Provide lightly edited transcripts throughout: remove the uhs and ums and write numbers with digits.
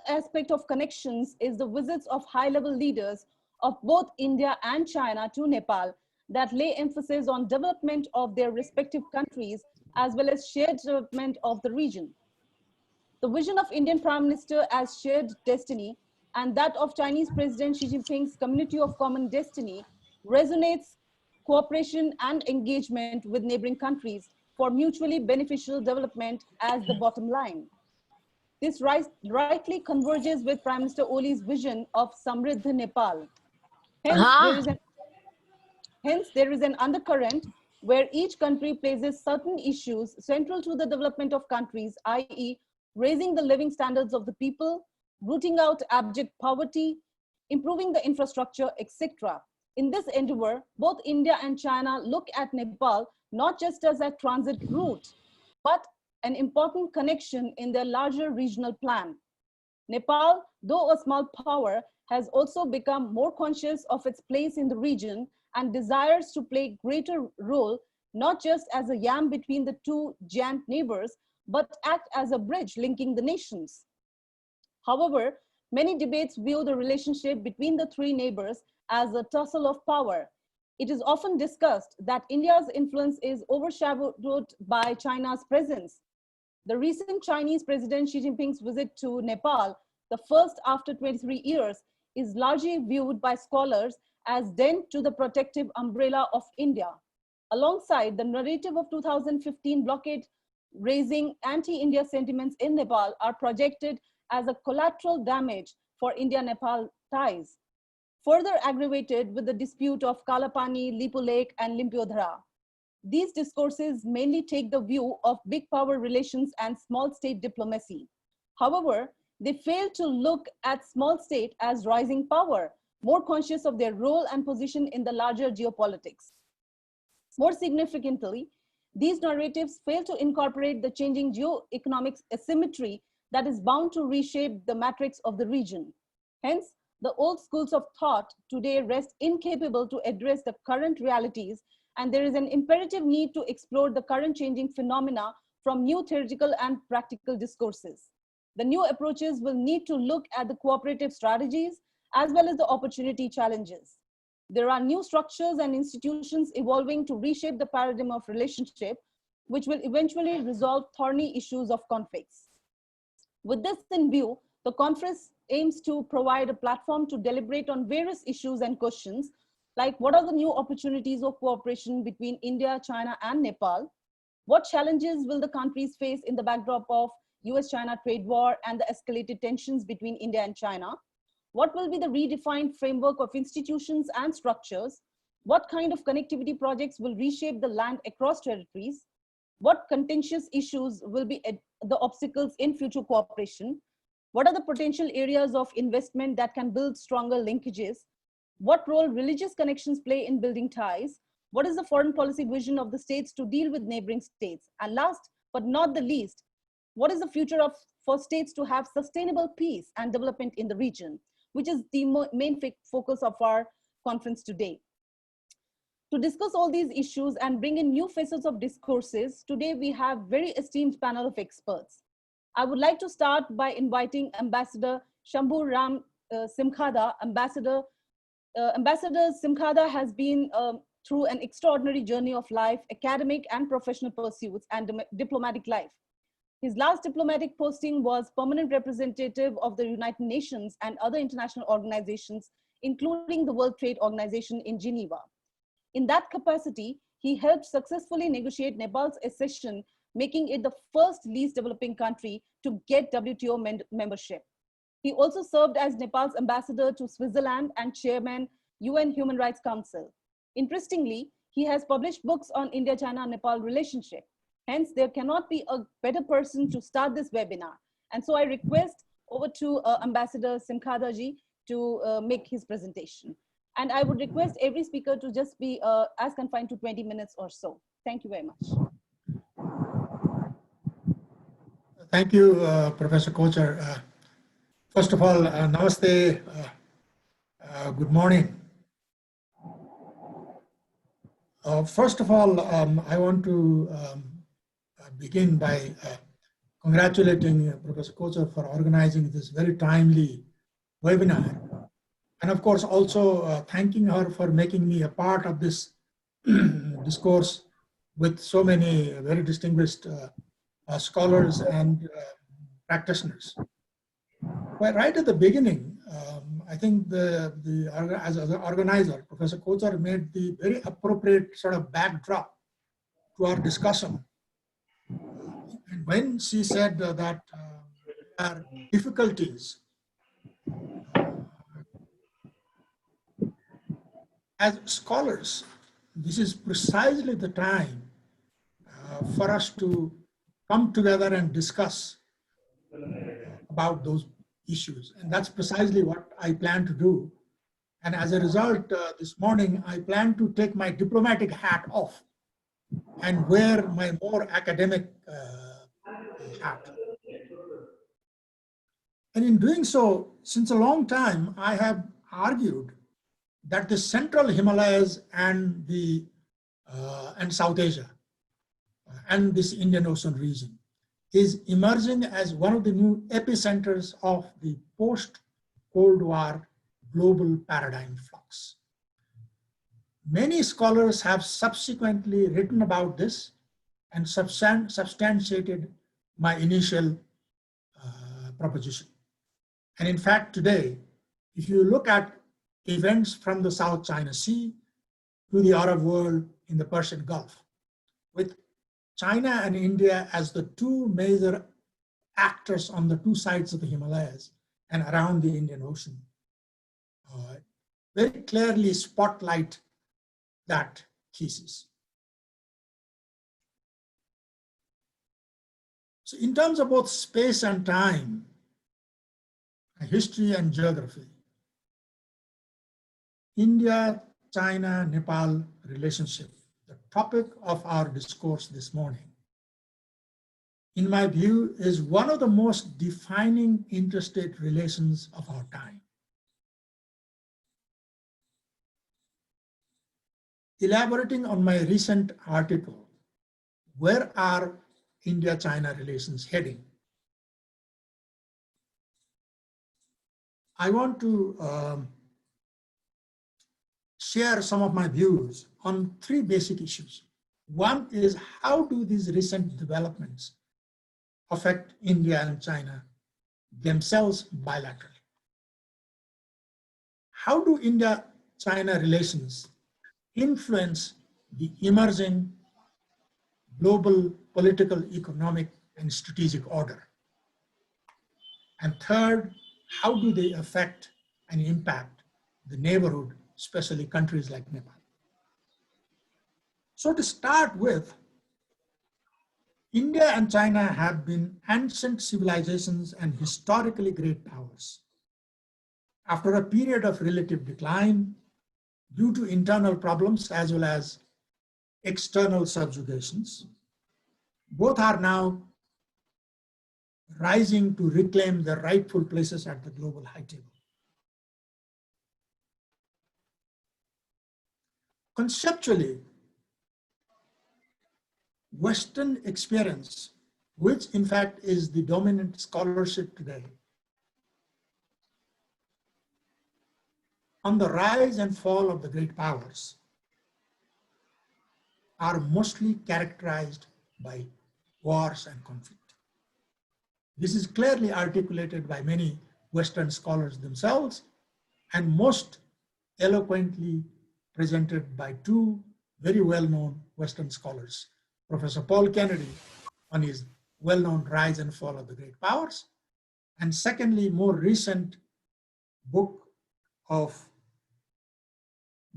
aspect of connections is the visits of high-level leaders of both India and China to Nepal that lay emphasis on development of their respective countries as well as shared development of the region. The vision of Indian Prime Minister as shared destiny and that of Chinese President Xi Jinping's community of common destiny resonates cooperation and engagement with neighboring countries for mutually beneficial development as the bottom line. This rightly converges with Prime Minister Oli's vision of Samriddha Nepal. Hence, there is an undercurrent where each country places certain issues central to the development of countries, i.e. raising the living standards of the people, rooting out abject poverty, improving the infrastructure, etc. In this endeavor, both India and China look at Nepal not just as a transit route, but an important connection in their larger regional plan. Nepal, though a small power, has also become more conscious of its place in the region and desires to play a greater role, not just as a yam between the two giant neighbors, but act as a bridge linking the nations. However, many debates view the relationship between the three neighbors as a tussle of power. It is often discussed that India's influence is overshadowed by China's presence. The recent Chinese President Xi Jinping's visit to Nepal, the first after 23 years, is largely viewed by scholars as dent to the protective umbrella of India. Alongside the narrative of 2015 blockade raising anti-India sentiments in Nepal are projected as a collateral damage for India-Nepal ties, further aggravated with the dispute of Kalapani, Lipu Lake, and Limpiodhara. These discourses mainly take the view of big power relations and small state diplomacy. However, they fail to look at small state as rising power, more conscious of their role and position in the larger geopolitics. More significantly, these narratives fail to incorporate the changing geo-economic asymmetry that is bound to reshape the matrix of the region. Hence, the old schools of thought today rest incapable to address the current realities, and there is an imperative need to explore the current changing phenomena from new theoretical and practical discourses. The new approaches will need to look at the cooperative strategies as well as the opportunity challenges. There are new structures and institutions evolving to reshape the paradigm of relationship, which will eventually resolve thorny issues of conflicts. With this in view, the conference aims to provide a platform to deliberate on various issues and questions, like what are the new opportunities of cooperation between India, China, and Nepal? What challenges will the countries face in the backdrop of US-China trade war and the escalated tensions between India and China? What will be the redefined framework of institutions and structures? What kind of connectivity projects will reshape the land across territories? What contentious issues will be the obstacles in future cooperation? What are the potential areas of investment that can build stronger linkages? What role religious connections play in building ties? What is the foreign policy vision of the states to deal with neighboring states? And last but not the least, what is the future for states to have sustainable peace and development in the region, which is the main focus of our conference today. To discuss all these issues and bring in new facets of discourses, today we have very esteemed panel of experts. I would like to start by inviting Ambassador Shambhu Ram Simkhada. Ambassador Simkhada has been through an extraordinary journey of life, academic and professional pursuits, and diplomatic life. His last diplomatic posting was permanent representative of the United Nations and other international organizations, including the World Trade Organization in Geneva. In that capacity, he helped successfully negotiate Nepal's accession, making it the first least developing country to get WTO membership. He also served as Nepal's ambassador to Switzerland and chairman UN Human Rights Council. Interestingly, he has published books on India-China-Nepal relationship. Hence, there cannot be a better person to start this webinar. And so I request over to Ambassador Simkhada ji to make his presentation. And I would request every speaker to just be as confined to 20 minutes or so. Thank you very much. Thank you, Professor Kochhar. First of all, namaste, good morning. First of all, I want to begin by congratulating Professor Kochhar for organizing this very timely webinar. And of course, also thanking her for making me a part of this discourse with so many very distinguished scholars and practitioners. Well, right at the beginning, I think as an organizer, Professor Kochhar made the very appropriate sort of backdrop to our discussion. And when she said that there are difficulties as scholars, this is precisely the time for us to come together and discuss about those issues. And that's precisely what I plan to do. And as a result, this morning, I plan to take my diplomatic hat off and wear my more academic hat. And in doing so, since a long time, I have argued that the central Himalayas and South Asia and this Indian Ocean region is emerging as one of the new epicenters of the post-Cold War global paradigm flux. Many scholars have subsequently written about this and substantiated my initial proposition. And in fact, today, if you look at events from the South China Sea to the Arab world in the Persian Gulf, with China and India as the two major actors on the two sides of the Himalayas and around the Indian Ocean, very clearly spotlight that thesis. So in terms of both space and time, history and geography, India-China-Nepal relationship, the topic of our discourse this morning, in my view, is one of the most defining interstate relations of our time. Elaborating on my recent article, Where Are India-China Relations Heading? I want to share some of my views on three basic issues. One is, how do these recent developments affect India and China themselves bilaterally? How do India-China relations influence the emerging global political, economic, and strategic order? And third, how do they affect and impact the neighborhood, especially countries like Nepal? So to start with, India and China have been ancient civilizations and historically great powers. After a period of relative decline due to internal problems as well as external subjugations, both are now rising to reclaim their rightful places at the global high table. Conceptually, Western experience, which in fact is the dominant scholarship today, on the rise and fall of the great powers, are mostly characterized by wars and conflict. This is clearly articulated by many Western scholars themselves, and most eloquently presented by two very well-known Western scholars, Professor Paul Kennedy on his well-known Rise and Fall of the Great Powers, and secondly, more recent book of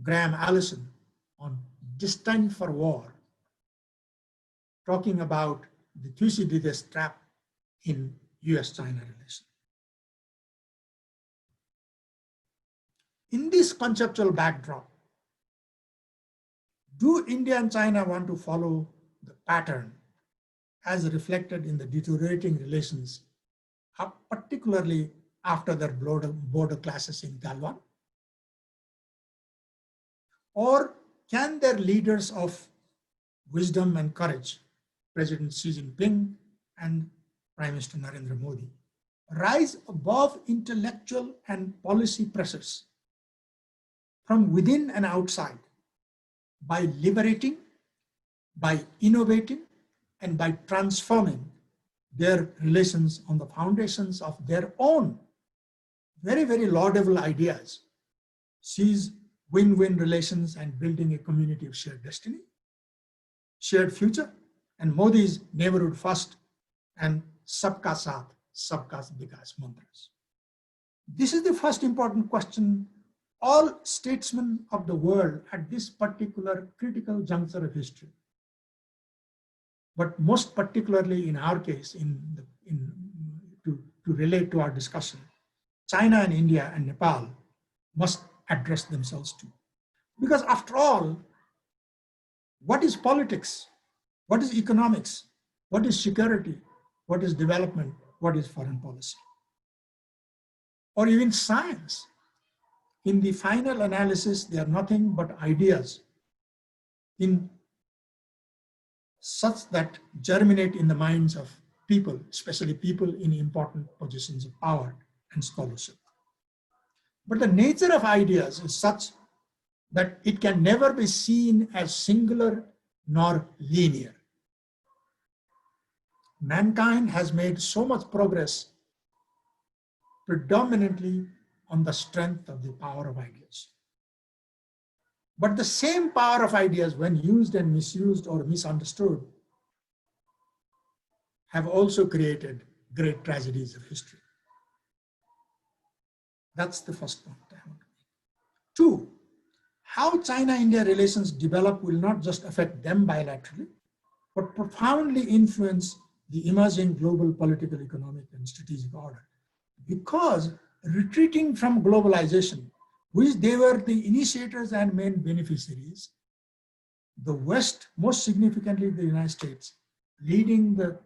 Graham Allison on Destined for War, talking about the Thucydides trap in US-China relations. In this conceptual backdrop, do India and China want to follow the pattern as reflected in the deteriorating relations, particularly after their border clashes in Galwan? Or can their leaders of wisdom and courage, President Xi Jinping and Prime Minister Narendra Modi, rise above intellectual and policy pressures from within and outside by liberating, by innovating, and by transforming their relations on the foundations of their own very, very laudable ideas, sees win-win relations and building a community of shared destiny, shared future, and Modi's neighborhood first and Sabka Saath, Sabka Vikas mantras. This is the first important question all statesmen of the world at this particular critical juncture of history, but most particularly in our case, to relate to our discussion, China and India and Nepal must address themselves to. Because after all, what is politics? What is economics? What is security? What is development? What is foreign policy? Or even science? In the final analysis, they are nothing but ideas in such that germinate in the minds of people, especially people in important positions of power and scholarship. But the nature of ideas is such that it can never be seen as singular nor linear. Mankind has made so much progress predominantly on the strength of the power of ideas. But the same power of ideas, when used and misused or misunderstood, have also created great tragedies of history. That's the first point I want to make. Two, how China-India relations develop will not just affect them bilaterally, but profoundly influence the emerging global political, economic, and strategic order. Because retreating from globalization, which they were the initiators and main beneficiaries, the West, most significantly the United States, leading the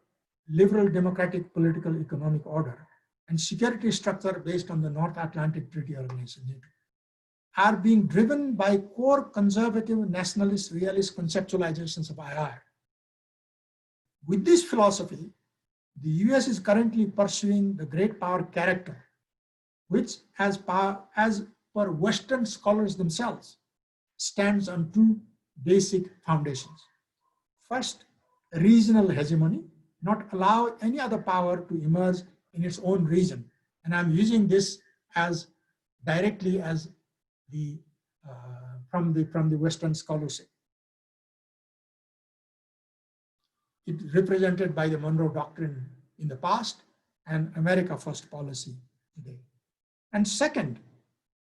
liberal democratic political economic order and security structure based on the North Atlantic Treaty Organization, NATO, are being driven by core conservative nationalist realist conceptualizations of IR. With this philosophy, the US is currently pursuing the great power character, which as per Western scholars themselves, stands on two basic foundations. First, regional hegemony, not allow any other power to emerge in its own region. And I'm using this as directly as the from the Western scholarship. It represented by the Monroe Doctrine in the past and America First policy today. And second,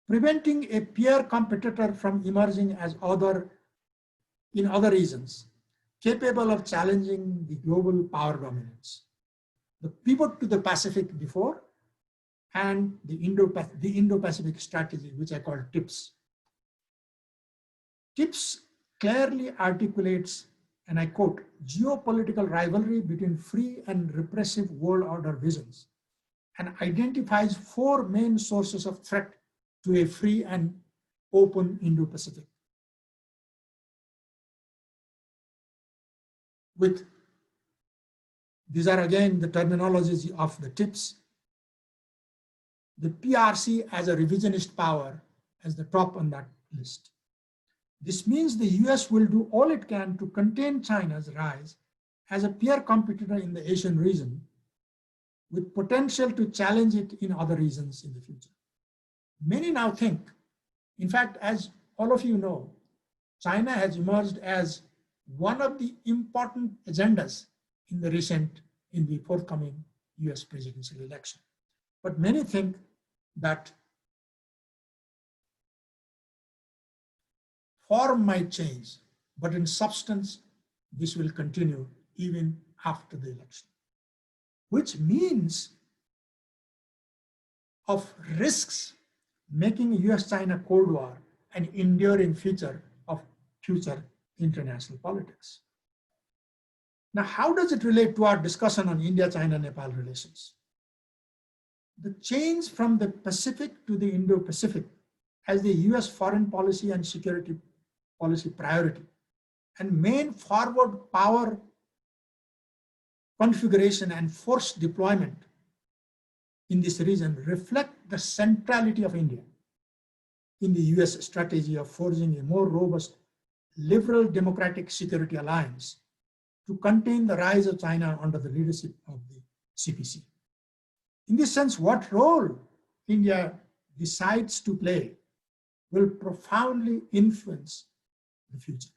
preventing a peer competitor from emerging as in other regions, capable of challenging the global power dominance. The pivot to the Pacific before and the Indo-Pacific strategy, which I call TIPS. TIPS clearly articulates, and I quote, geopolitical rivalry between free and repressive world order visions, and identifies four main sources of threat to a free and open Indo-Pacific. These are again the terminologies of the TIPS. The PRC as a revisionist power as the top on that list. This means the US will do all it can to contain China's rise as a peer competitor in the Asian region, with potential to challenge it in other regions in the future. Many now think, in fact, as all of you know, China has emerged as one of the important agendas in the forthcoming US presidential election. But many think that form might change, but in substance, this will continue even after the election, which means of risks making US-China Cold War an enduring feature of future international politics. Now, how does it relate to our discussion on India-China-Nepal relations? The change from the Pacific to the Indo-Pacific as the US foreign policy and security policy priority and main forward power configuration and force deployment in this region reflect the centrality of India in the US strategy of forging a more robust liberal democratic security alliance to contain the rise of China under the leadership of the CPC. In this sense, what role India decides to play will profoundly influence the future.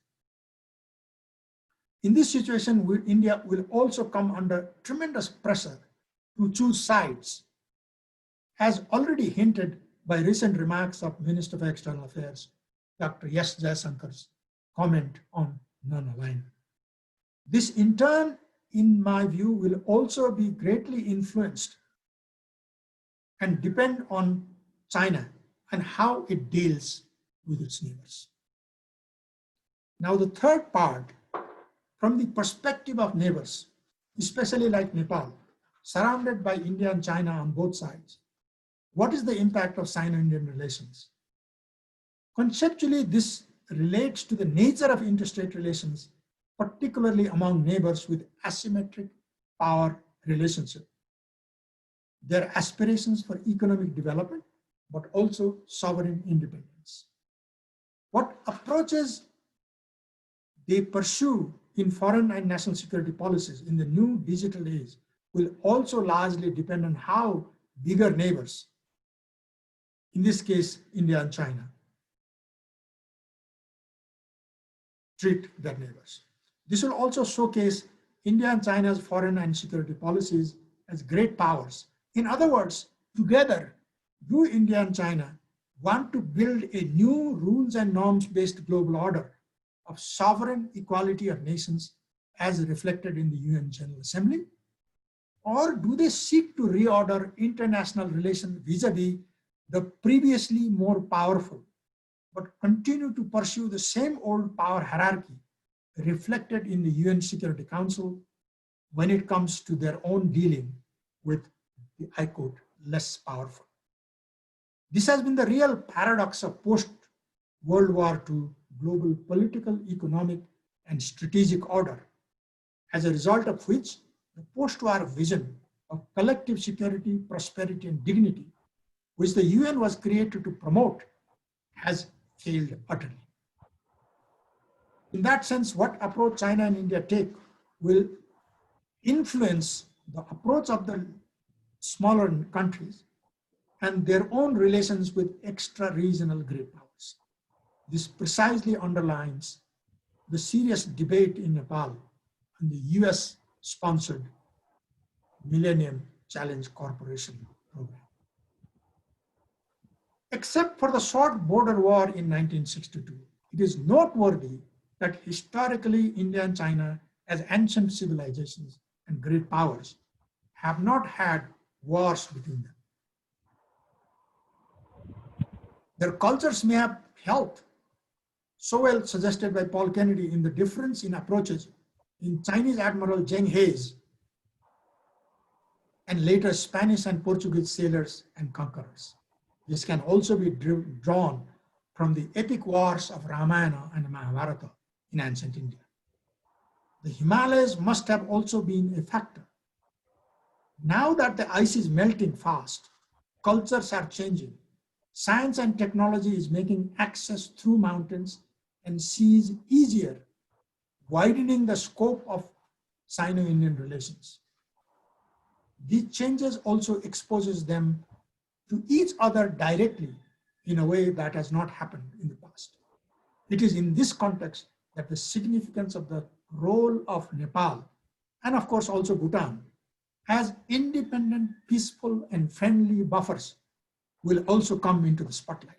In this situation, India will also come under tremendous pressure to choose sides, as already hinted by recent remarks of Minister of External Affairs, Dr. S. Jaiswal's comment on non-alignment. This in turn, in my view, will also be greatly influenced and depend on China and how it deals with its neighbors. Now, the third part, from the perspective of neighbors, especially like Nepal, surrounded by India and China on both sides, what is the impact of Sino-Indian relations? Conceptually, this relates to the nature of interstate relations, particularly among neighbors with asymmetric power relationship. Their aspirations for economic development, but also sovereign independence. What approaches they pursue in foreign and national security policies in the new digital age will also largely depend on how bigger neighbors, in this case, India and China, treat their neighbors. This will also showcase India and China's foreign and security policies as great powers. In other words, together, do India and China want to build a new rules and norms-based global order of sovereign equality of nations as reflected in the UN General Assembly? Or do they seek to reorder international relations vis-a-vis the previously more powerful, but continue to pursue the same old power hierarchy reflected in the UN Security Council when it comes to their own dealing with the, I quote, less powerful? This has been the real paradox of post-World War II global political, economic, and strategic order, as a result of which the post-war vision of collective security, prosperity, and dignity, which the UN was created to promote, has failed utterly. In that sense, what approach China and India take will influence the approach of the smaller countries and their own relations with extra-regional great powers. This precisely underlines the serious debate in Nepal on the US-sponsored Millennium Challenge Corporation program. Except for the short border war in 1962, it is noteworthy that historically India and China, as ancient civilizations and great powers, have not had wars between them. Their cultures may have helped, so well suggested by Paul Kennedy, in the difference in approaches in Chinese Admiral Zheng He's and later Spanish and Portuguese sailors and conquerors. This can also be drawn from the epic wars of Ramayana and Mahabharata in ancient India. The Himalayas must have also been a factor. Now that the ice is melting fast, cultures are changing. Science and technology is making access through mountains and seas easier, widening the scope of Sino-Indian relations. These changes also exposes them to each other directly in a way that has not happened in the past. It is in this context that the significance of the role of Nepal, and of course also Bhutan, as independent, peaceful, and friendly buffers will also come into the spotlight.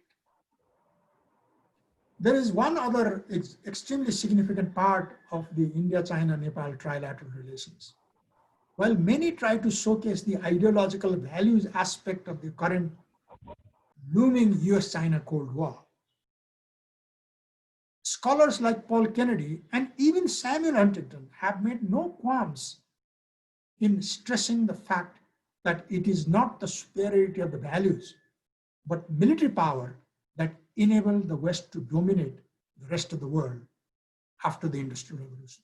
There is one other extremely significant part of the India-China-Nepal trilateral relations. While many try to showcase the ideological values aspect of the current looming US-China Cold War, scholars like Paul Kennedy and even Samuel Huntington have made no qualms in stressing the fact that it is not the superiority of the values, but military power that enabled the West to dominate the rest of the world after the Industrial Revolution.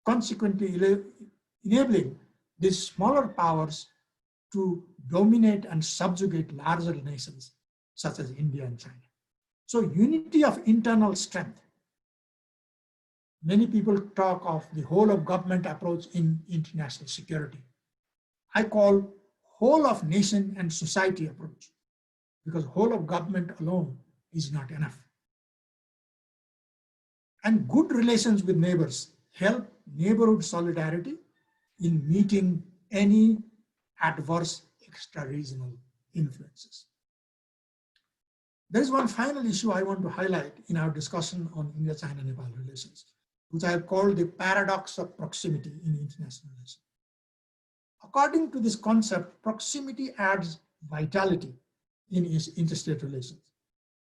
Consequently, enabling these smaller powers to dominate and subjugate larger nations such as India and China. So unity of internal strength. Many people talk of the whole of government approach in international security. I call whole of nation and society approach, because whole of government alone is not enough. And good relations with neighbors help neighborhood solidarity in meeting any adverse extra-regional influences. There is one final issue I want to highlight in our discussion on India-China-Nepal relations, which I have called the paradox of proximity in international relations. According to this concept, proximity adds vitality in interstate relations,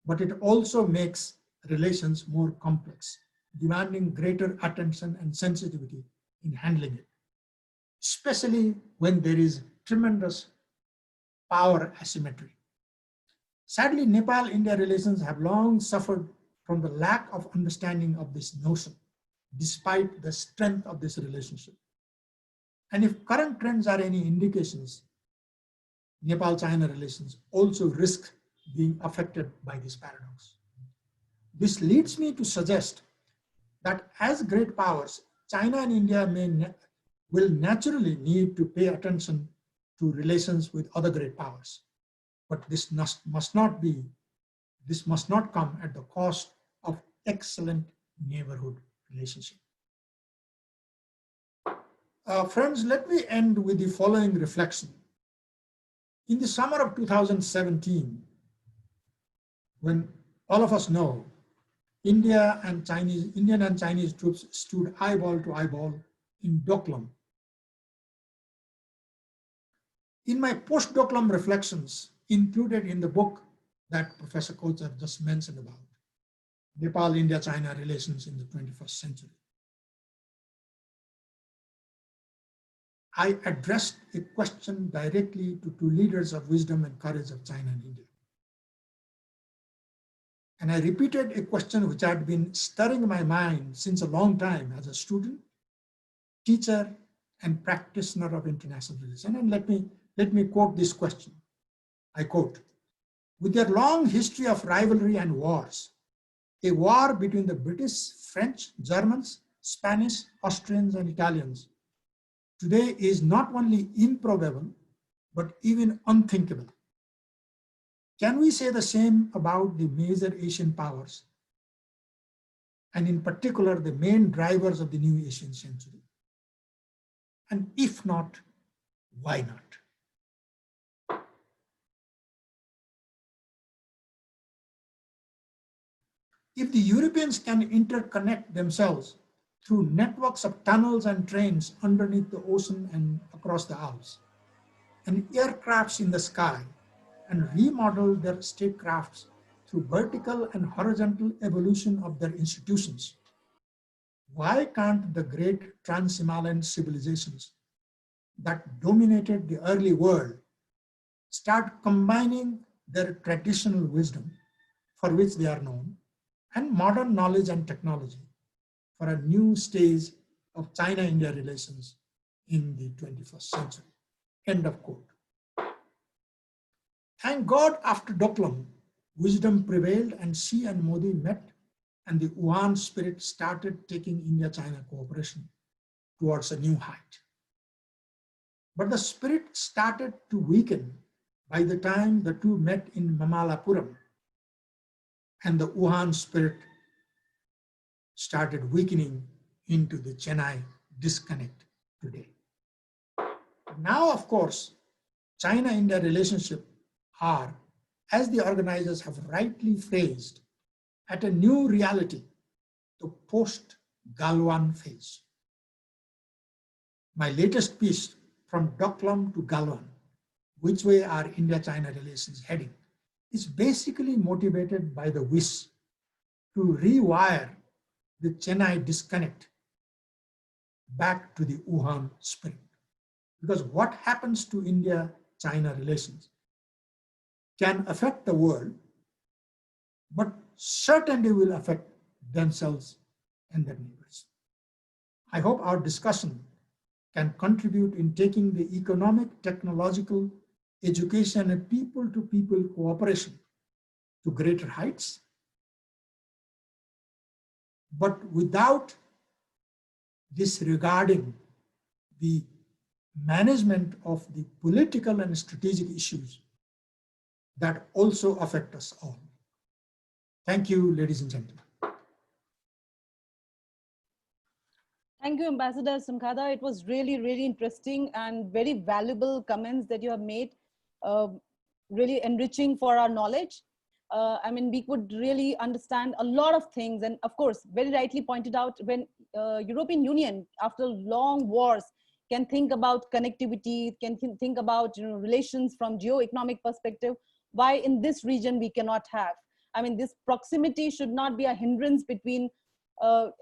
but it also makes relations more complex, demanding greater attention and sensitivity in handling it, especially when there is tremendous power asymmetry. Sadly, Nepal-India relations have long suffered from the lack of understanding of this notion, despite the strength of this relationship. And if current trends are any indications, Nepal-China relations also risk being affected by this paradox. This leads me to suggest that as great powers, China and India will naturally need to pay attention to relations with other great powers. But this must not come at the cost of excellent neighborhood relationship. Friends, let me end with the following reflection. In the summer of 2017, when all of us know Indian and Chinese troops stood eyeball to eyeball in Doklam. In my post-Doklam reflections, included in the book that Professor Kochhar just mentioned about, Nepal-India-China relations in the 21st century, I addressed a question directly to two leaders of wisdom and courage of China and India. And I repeated a question which had been stirring my mind since a long time as a student, teacher, and practitioner of international relations. And let me quote this question. I quote, "With their long history of rivalry and wars, a war between the British, French, Germans, Spanish, Austrians, and Italians today is not only improbable, but even unthinkable. Can we say the same about the major Asian powers, and in particular, the main drivers of the new Asian century? And if not, why not?" If the Europeans can interconnect themselves through networks of tunnels and trains underneath the ocean and across the Alps, and aircrafts in the sky, and remodel their statecrafts through vertical and horizontal evolution of their institutions, why can't the great trans-Himalayan civilizations that dominated the early world start combining their traditional wisdom, for which they are known, and modern knowledge and technology for a new stage of China-India relations in the 21st century? End of quote. Thank God, after Doklam, wisdom prevailed and Xi and Modi met, and the Wuhan spirit started taking India-China cooperation towards a new height. But the spirit started to weaken by the time the two met in Mamallapuram, and the Wuhan spirit started weakening into the Chennai disconnect today. Now, of course, China-India relationship are, as the organizers have rightly phrased, at a new reality, the post-Galwan phase. My latest piece, From Doklam to Galwan, Which Way Are India-China Relations Heading, is basically motivated by the wish to rewire the Chennai disconnect back to the Wuhan spirit. Because what happens to India-China relations can affect the world, but certainly will affect themselves and their neighbors. I hope our discussion can contribute in taking the economic, technological, education, and people-to-people cooperation to greater heights. But without disregarding the management of the political and strategic issues that also affect us all. Thank you, ladies and gentlemen. Thank you, Ambassador Simkhada. It was really, really interesting and very valuable comments that you have made, really enriching for our knowledge. I mean, we could really understand a lot of things. And of course, very rightly pointed out, when European Union, after long wars, can think about connectivity, can think about relations from geo-economic perspective, why in this region we cannot have? I mean, this proximity should not be a hindrance between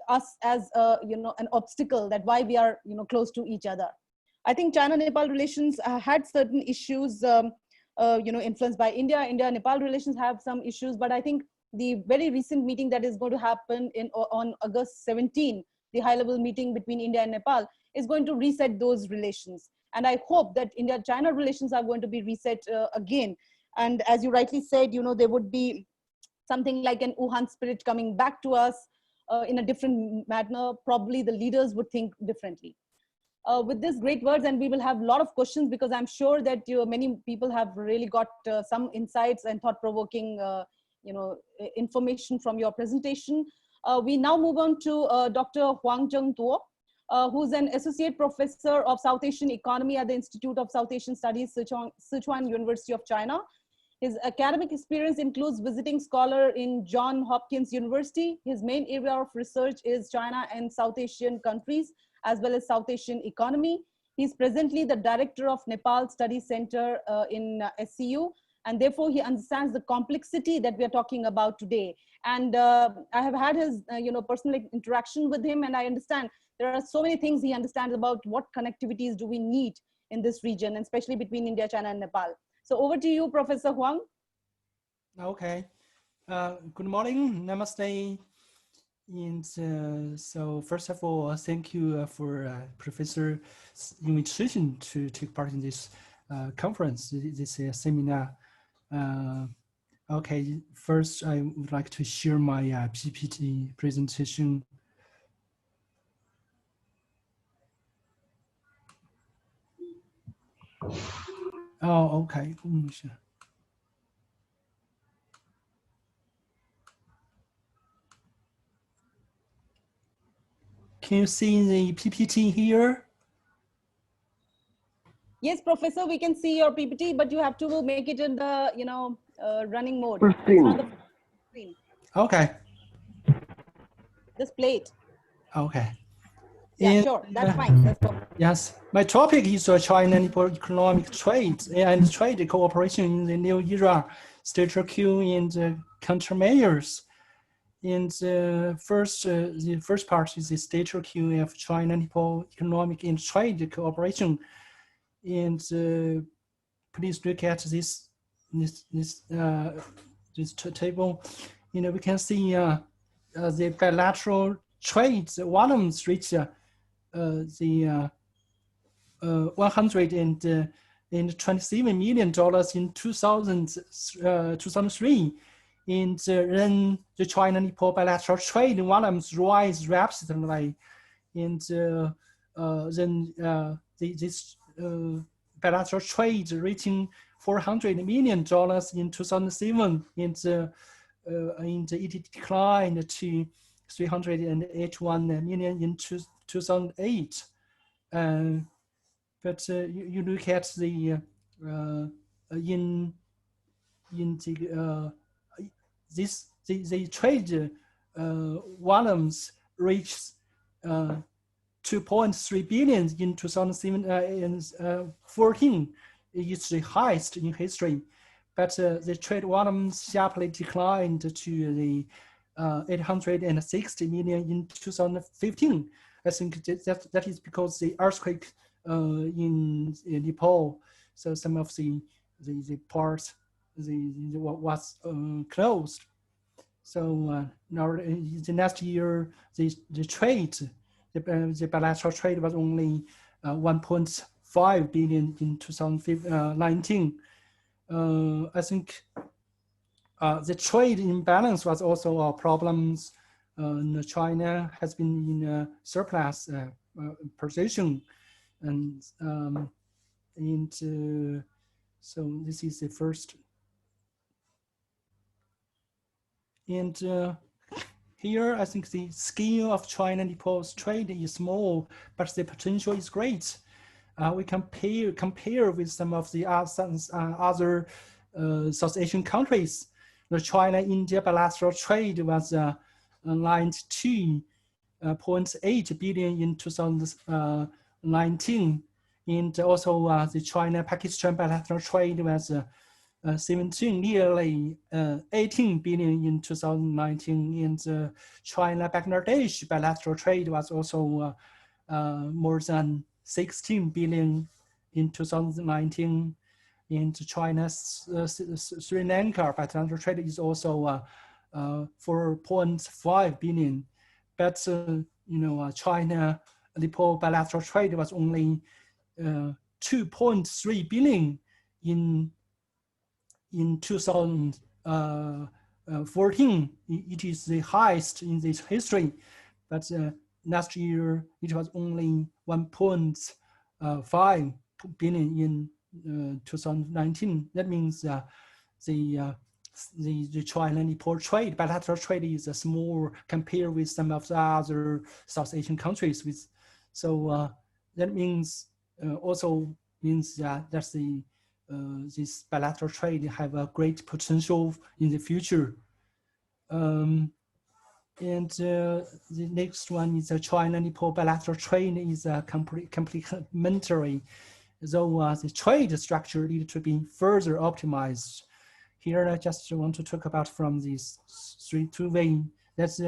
us as an obstacle, that why we are close to each other. I think China-Nepal relations had certain issues influenced by India. India-Nepal relations have some issues, but I think the very recent meeting that is going to happen on August 17, the high-level meeting between India and Nepal, is going to reset those relations. And I hope that India-China relations are going to be reset again. And as you rightly said, there would be something like an Wuhan spirit coming back to us in a different manner. Probably the leaders would think differently. With these great words, and we will have a lot of questions, because I'm sure that many people have really got some insights and thought-provoking information from your presentation. We now move on to Dr. Huang Zhengduo, who's an associate professor of South Asian economy at the Institute of South Asian Studies, Sichuan University of China. His academic experience includes visiting scholar in Johns Hopkins University. His main area of research is China and South Asian countries, as well as South Asian economy. He's presently the director of Nepal Study Center in SCU, and therefore he understands the complexity that we are talking about today. And I have had his personal interaction with him, and I understand there are so many things he understands about what connectivities do we need in this region, and especially between India, China, and Nepal. So over to you, Professor Huang. Okay. Good morning. Namaste. And so first of all, thank you for Professor's invitation to take part in this conference, this seminar. Okay, first I would like to share my PPT presentation. Oh, okay. Can you see the PPT here? Yes, Professor, we can see your PPT, but you have to make it in the running mode. Screen. Okay. Just play it. Okay. Yeah, sure. That's fine. That's fine. Yes, my topic is China-Nepal economic trade and trade cooperation in the new era, status quo and countermeasures. And the first part is the status quo of China-Nepal economic and trade cooperation. And please look at this table. We can see the bilateral trade volumes reach the $127 million in 2003. And then the China-Nepal bilateral trade volumes rise rapidly. And then this bilateral trade reaching $400 million in 2007, and it declined to $381 million in 2008. But you look at the the trade volumes reached 2.3 billion in 2014. It's the highest in history. But the trade volumes sharply declined to the 860 million in 2015. I think that is because the earthquake in Nepal, so some of the parts was closed. So now the next year, the trade, the bilateral trade was only 1.5 billion in 2019. I think the trade imbalance was also a problem. China has been in a surplus position, and so this is the first. And here, I think the scale of China-Nepal's trade is small, but the potential is great. We compare with some of the other South Asian countries. The China-India bilateral trade was 92.8 billion in 2019, and also the China-Pakistan bilateral trade was 18 billion in 2019, and China-Bangladesh bilateral trade was also more than 16 billion in 2019, and China's Sri Lanka bilateral trade is also 4.5 billion. But China-Nepal bilateral trade was only 2.3 billion in 2014. It is the highest in this history, but last year it was only 1.5 billion in 2019. That means the China-Nepal trade, bilateral trade, is small compared with some of the other South Asian countries. That means also means that this bilateral trade have a great potential in the future. And the next one is the China-Nepal bilateral trade is complementary, though the trade structure needs to be further optimized. Here I just want to talk about from these two ways. That's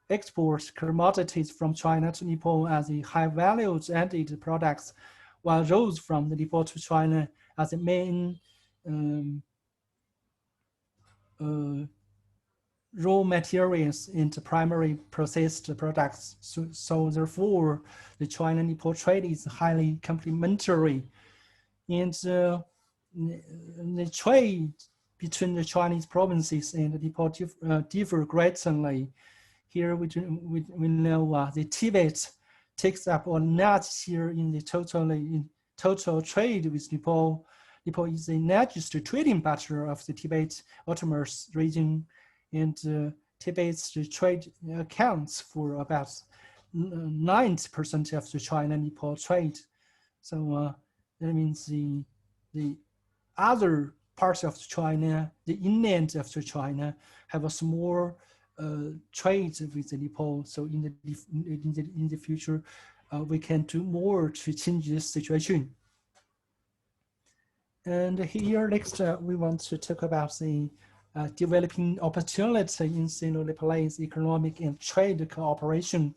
export commodities from China to Nepal as the high value added products, while those from the Nepal to China as the main raw materials into primary processed products. So therefore, the China-Nepal trade is highly complementary. And the trade between the Chinese provinces and the Nepal differ greatly. Here we know the Tibet takes up a large share in the total trade with Nepal. Nepal is the largest trading partner of the Tibet Autonomous region, and Tibet's trade accounts for about 90% of the China-Nepal trade. So that means the other parts of China, the inland of China, have a small trade with the Nepal. So in the future, we can do more to change this situation. And here next, we want to talk about the developing opportunity in Sino-Nepalese economic and trade cooperation.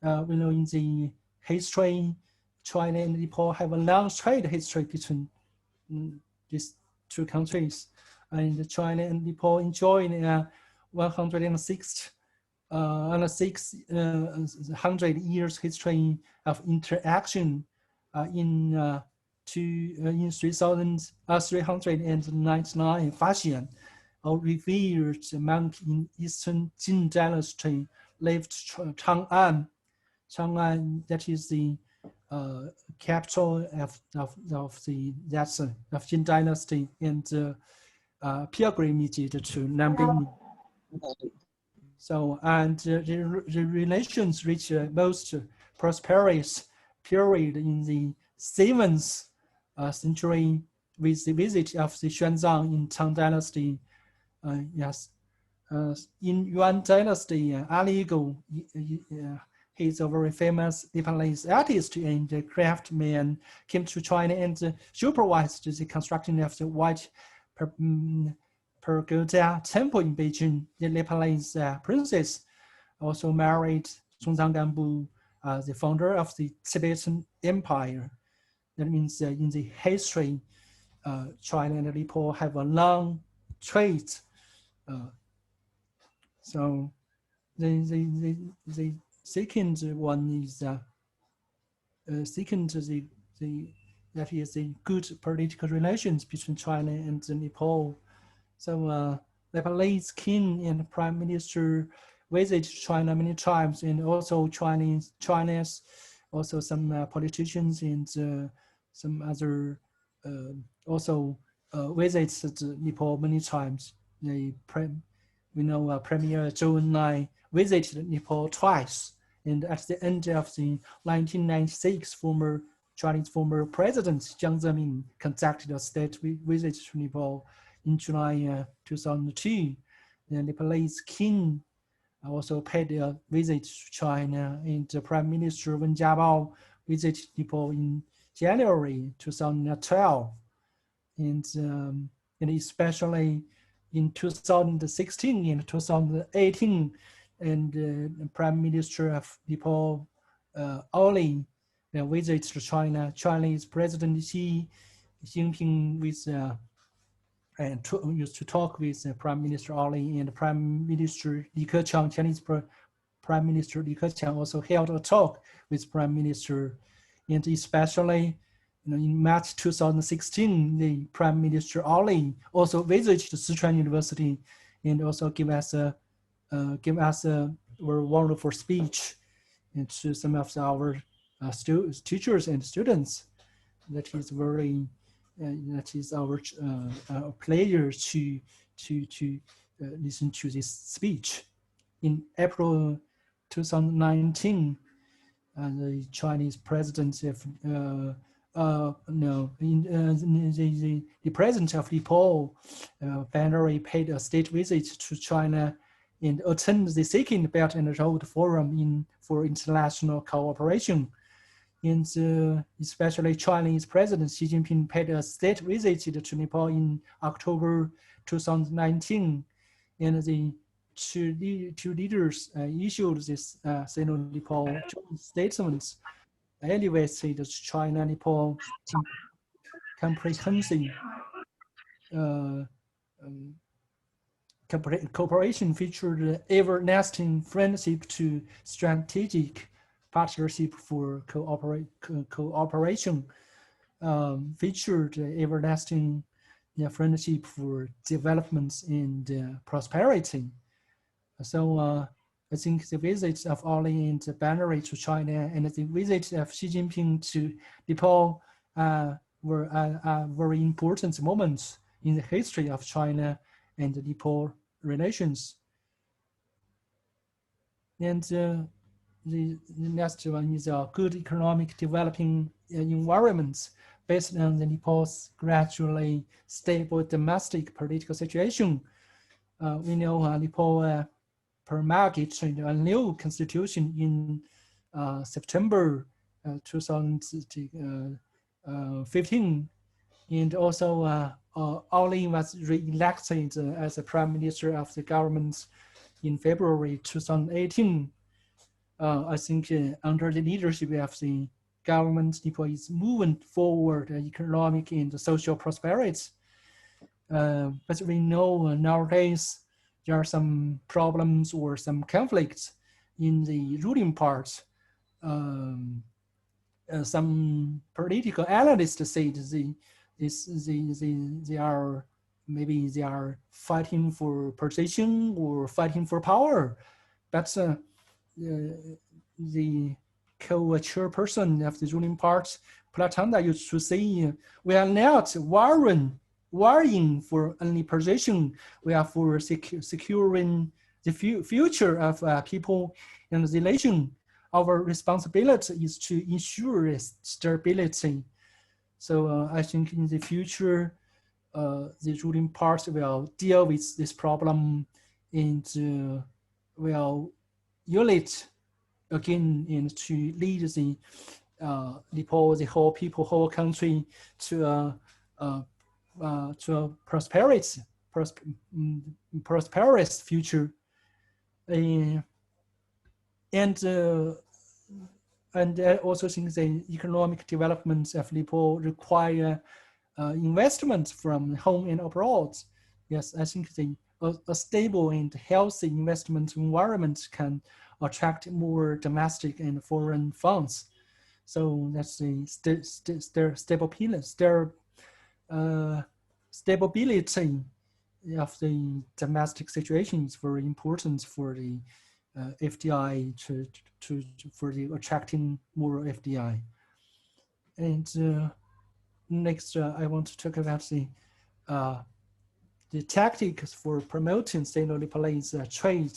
We know in the history, China and Nepal have a long trade history between these two countries. And China and Nepal enjoy 100 years history of interaction in 399 Fashion, a revered monk in Eastern Jin dynasty lived Chang'an. Chang'an, that is the capital of Jin dynasty, and pilgrimage to Nanbing. So, and the relations reached most prosperous period in the 7th century with the visit of the Xuanzang in Tang dynasty. Yes, in Yuan dynasty, Ali Go, he's a very famous Nepalese artist and craftsman, came to China and supervised the construction of the White Pagoda Temple in Beijing. The Nepalese princess also married Songzang Gambu, the founder of the Tibetan Empire. That means in the history, China and Nepal have a long trade. So the second one is second, that is the good political relations between China and Nepal. So Nepalese king and prime minister visit China many times, and also Chinese, also some politicians and some other also visits Nepal many times. We know Premier Zhou Enlai visited Nepal twice, and at the end of the 1996, Chinese former President Jiang Zemin conducted a state visit to Nepal in July 2002. The Nepalese king also paid a visit to China, and the Prime Minister Wen Jiabao visited Nepal in January 2012. And especially in 2016 and 2018, and the Prime Minister of Nepal, Ali, visit to China. Chinese President Xi Jinping used to talk with Prime Minister Ali, and Prime Minister Li Keqiang, Chinese Prime Minister Li Keqiang also held a talk with Prime Minister, and especially in March 2016, the Prime Minister Ali also visited Sichuan University and also give us a very wonderful speech and to some of our teachers and students. That is very that is our pleasure to listen to this speech. In April 2019, the Chinese president of the president of Nepal finally paid a state visit to China and attended the Second Belt and Road Forum for International Cooperation. And especially Chinese President Xi Jinping paid a state visit to Nepal in October 2019, and the two leaders issued this Sino-Nepal joint statements elevated the China-Nepal comprehensive cooperation featured everlasting friendship to strategic partnership for cooperation, featured everlasting friendship for development and prosperity. So I think the visits of Ali and Banerjee to China and the visit of Xi Jinping to Nepal were very important moments in the history of China and the Nepal relations. And the next one is a good economic developing environment based on the Nepal's gradually stable domestic political situation. We know Nepal promulgated a new constitution in September 2015, and also Ali was re-elected as the prime minister of the government in February 2018. I think under the leadership of the government, Nepal is moving forward economic and social prosperity. But we know nowadays there are some problems or some conflicts in the ruling part. Some political analysts say they are fighting for position or fighting for power, but the co-chairperson of the ruling part, Platanda, used to say, we are not worrying for any position. We are for securing the future of people and the nation. Our responsibility is to ensure stability. So I think in the future, the ruling part will deal with this problem and will unite again and to lead the Nepal, the whole people, whole country to a prosperous future. And I also think the economic development of Nepal require investment from home and abroad. Yes, I think a stable and healthy investment environment can attract more domestic and foreign funds. So that's the stability of the domestic situation is very important for the FDI for the attracting more FDI. And next, I want to talk about the tactics for promoting Sino-Nepalese trade.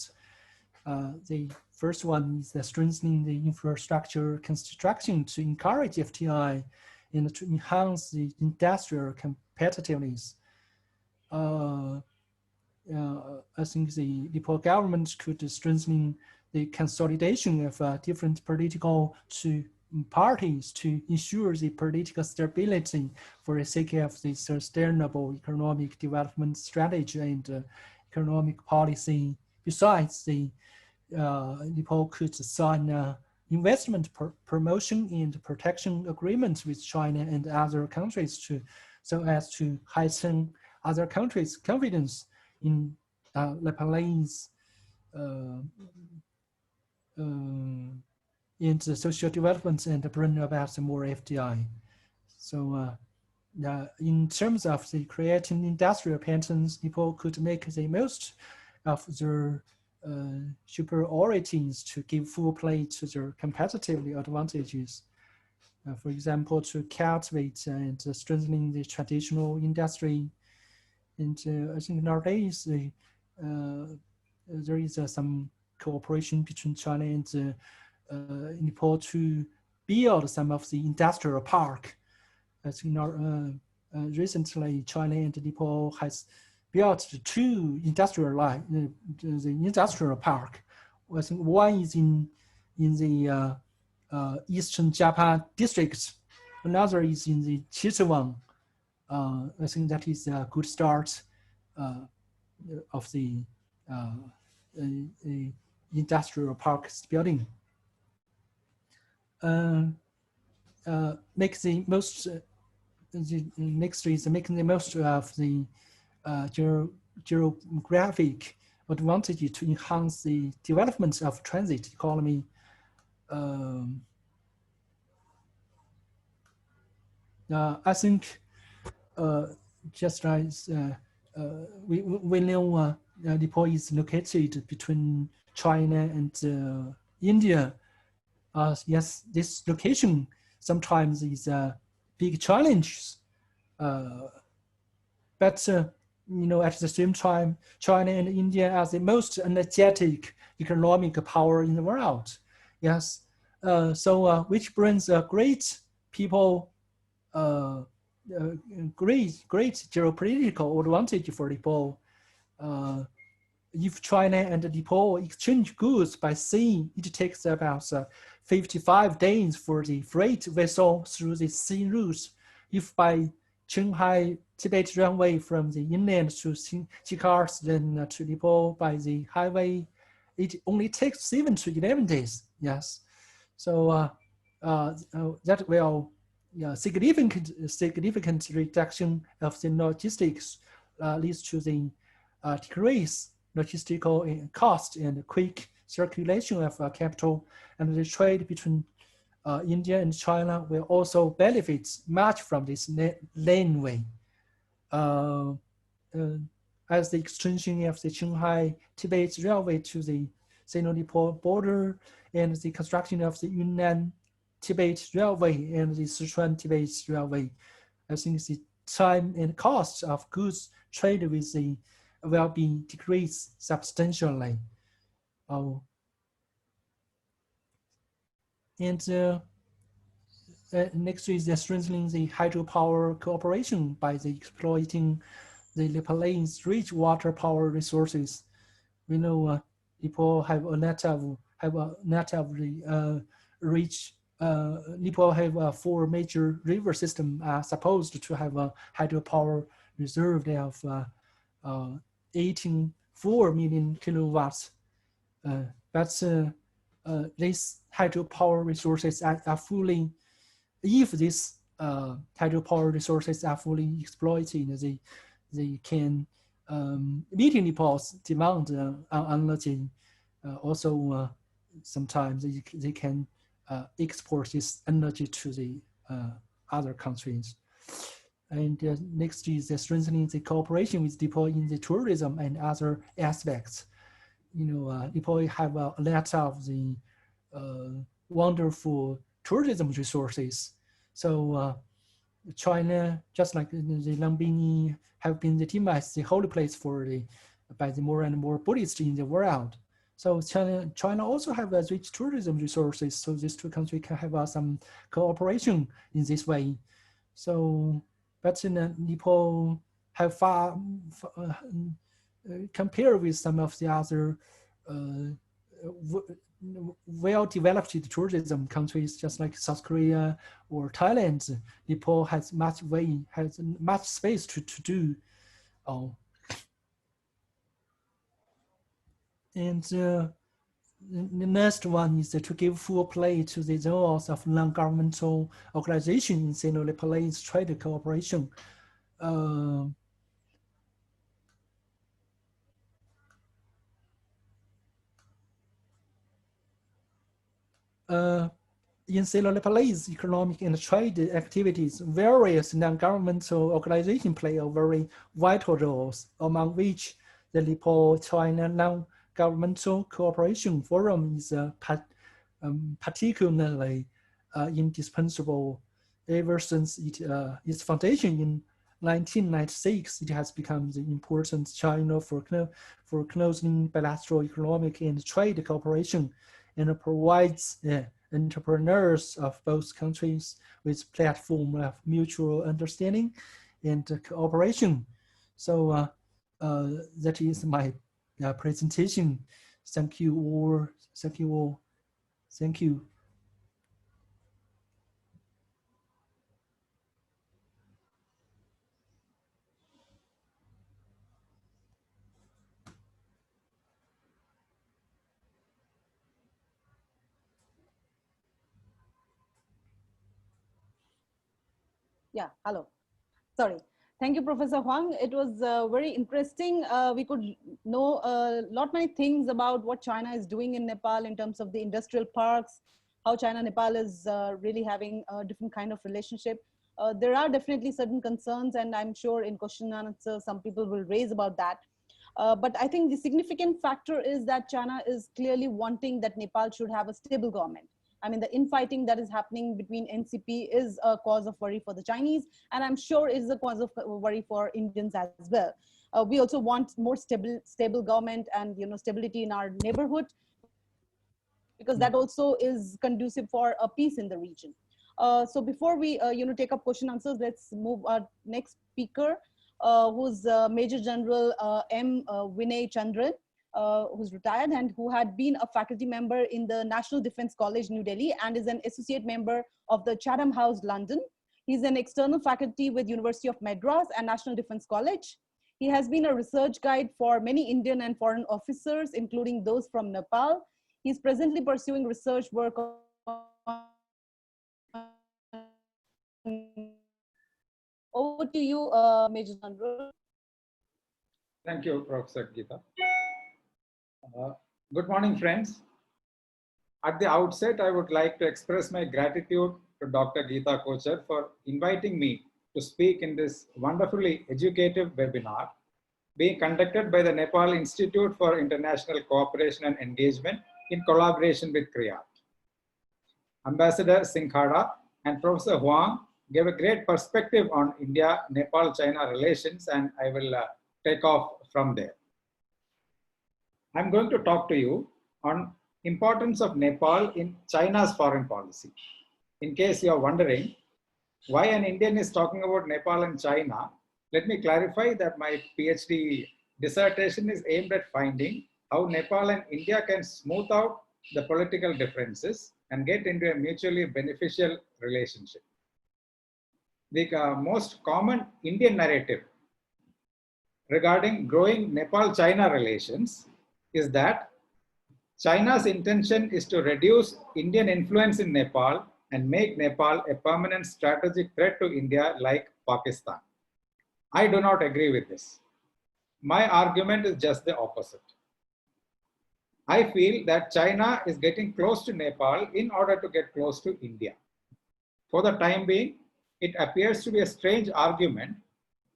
The first one is strengthening the infrastructure construction to encourage FDI and to enhance the industrial competitiveness. I think the Nepal government could strengthen the consolidation of different political parties to ensure the political stability for the sake of the sustainable economic development strategy and economic policy. Besides, Nepal could sign investment promotion and protection agreements with China and other countries so as to heighten other countries' confidence in Nepalese into social development and bring about more FDI. So in terms of the creating industrial patterns, Nepal could make the most of their superiorities to give full play to their competitive advantages. For example, to cultivate and strengthening the traditional industry. And I think nowadays there is some cooperation between China and Nepal to build some of the industrial park. I think recently China and Nepal has built 2 industrial line, the industrial park. I think one is in the Eastern Japa district, another is in the Chitwan. I think that is a good start of the industrial parks building. Make the most. The next is making the most of the geographic advantage to enhance the development of transit economy. I think just as we know Nepal is located between China and India. Yes, this location sometimes is a big challenge, but you know, at the same time, China and India are the most energetic economic power in the world. Yes, so which brings a great people, great geopolitical advantage for Nepal. If China and Nepal exchange goods by sea, it takes about 55 days for the freight vessel through the sea routes. If by Qinghai Tibet runway from the inland to Sikars, then to Nepal by the highway, it only takes 7 to 11 days. Yes, so that will significant reduction of the logistics leads to the decrease logistical cost and quick circulation of capital, and the trade between India and China will also benefit much from this laneway. As the extension of the Qinghai-Tibet railway to the Sino-Nepal border and the construction of the Yunnan-Tibet railway and the Sichuan-Tibet railway, I think the time and cost of goods trade with the will be decreased substantially. And next is strengthening the hydropower cooperation by the exploiting the Nepalese rich water power resources. We know Nepal have a net of rich. Nepal have 4 major river systems are supposed to have a hydropower reserve of 18.4 million kilowatts. But these hydropower resources are fully, if these hydropower resources are fully exploited, they can meet Nepal's demand on energy. Also, sometimes they can export its energy to the other countries. And next is strengthening the cooperation with Nepal in the tourism and other aspects. Nepal have a lot of the wonderful tourism resources. So China, just like the Lumbini, have been deemed as the holy place by the more and more Buddhists in the world. So China also have rich tourism resources. So these two countries can have some cooperation in this way. So, but Nepal have compared with some of the other well-developed tourism countries, just like South Korea or Thailand, Nepal has much space to do. And the next one is to give full play to the roles of non-governmental organizations in Sino-Nepalese trade cooperation. In Sino-Nepalese economic and trade activities, various non-governmental organizations play a very vital roles, among which the Nepal-China Non-Governmental Cooperation Forum is particularly indispensable. Ever since its foundation in 1996, it has become the important channel for closing bilateral economic and trade cooperation, and provides entrepreneurs of both countries with platform of mutual understanding and cooperation. So that is my presentation. Thank you all. Thank you all. Thank you. Yeah, hello. Sorry. Thank you, Professor Huang. It was very interesting. We could know a lot many things about what China is doing in Nepal in terms of the industrial parks, how China-Nepal is really having a different kind of relationship. There are definitely certain concerns, and I'm sure in question and answer, some people will raise about that. But I think the significant factor is that China is clearly wanting that Nepal should have a stable government. I mean, the infighting that is happening between NCP is a cause of worry for the Chinese, and I'm sure is a cause of worry for Indians as well. We also want more stable government and stability in our neighborhood, because that also is conducive for a peace in the region. So before we take up question answers, let's move our next speaker, who's Major General M. Vinaya Chandran, who's retired and who had been a faculty member in the National Defense College, New Delhi, and is an associate member of the Chatham House, London. He's an external faculty with University of Madras and National Defense College. He has been a research guide for many Indian and foreign officers, including those from Nepal. He's presently pursuing research work on... Over to you, Major General. Thank you, Professor Geeta. Good morning, friends. At the outset, I would like to express my gratitude to Dr. Geeta Kochhar for inviting me to speak in this wonderfully educative webinar being conducted by the Nepal Institute for International Cooperation and Engagement in collaboration with CREAT. Ambassador Simkhada and Professor Huang gave a great perspective on India-Nepal-China relations, and I will take off from there. I'm going to talk to you on importance of Nepal in China's foreign policy. In case you are wondering why an Indian is talking about Nepal and China, let me clarify that my PhD dissertation is aimed at finding how Nepal and India can smooth out the political differences and get into a mutually beneficial relationship. The most common Indian narrative regarding growing Nepal-China relations is that China's intention is to reduce Indian influence in Nepal and make Nepal a permanent strategic threat to India like Pakistan. I do not agree with this. My argument is just the opposite. I feel that China is getting close to Nepal in order to get close to India. For the time being, it appears to be a strange argument,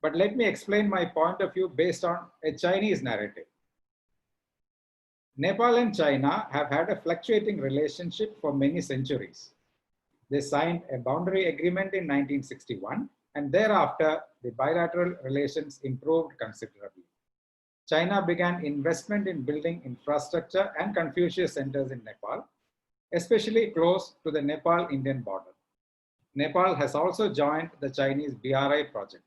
but let me explain my point of view based on a Chinese narrative. Nepal and China have had a fluctuating relationship for many centuries. They signed a boundary agreement in 1961, and thereafter, the bilateral relations improved considerably. China began investment in building infrastructure and Confucius centers in Nepal, especially close to the Nepal-Indian border. Nepal has also joined the Chinese BRI project.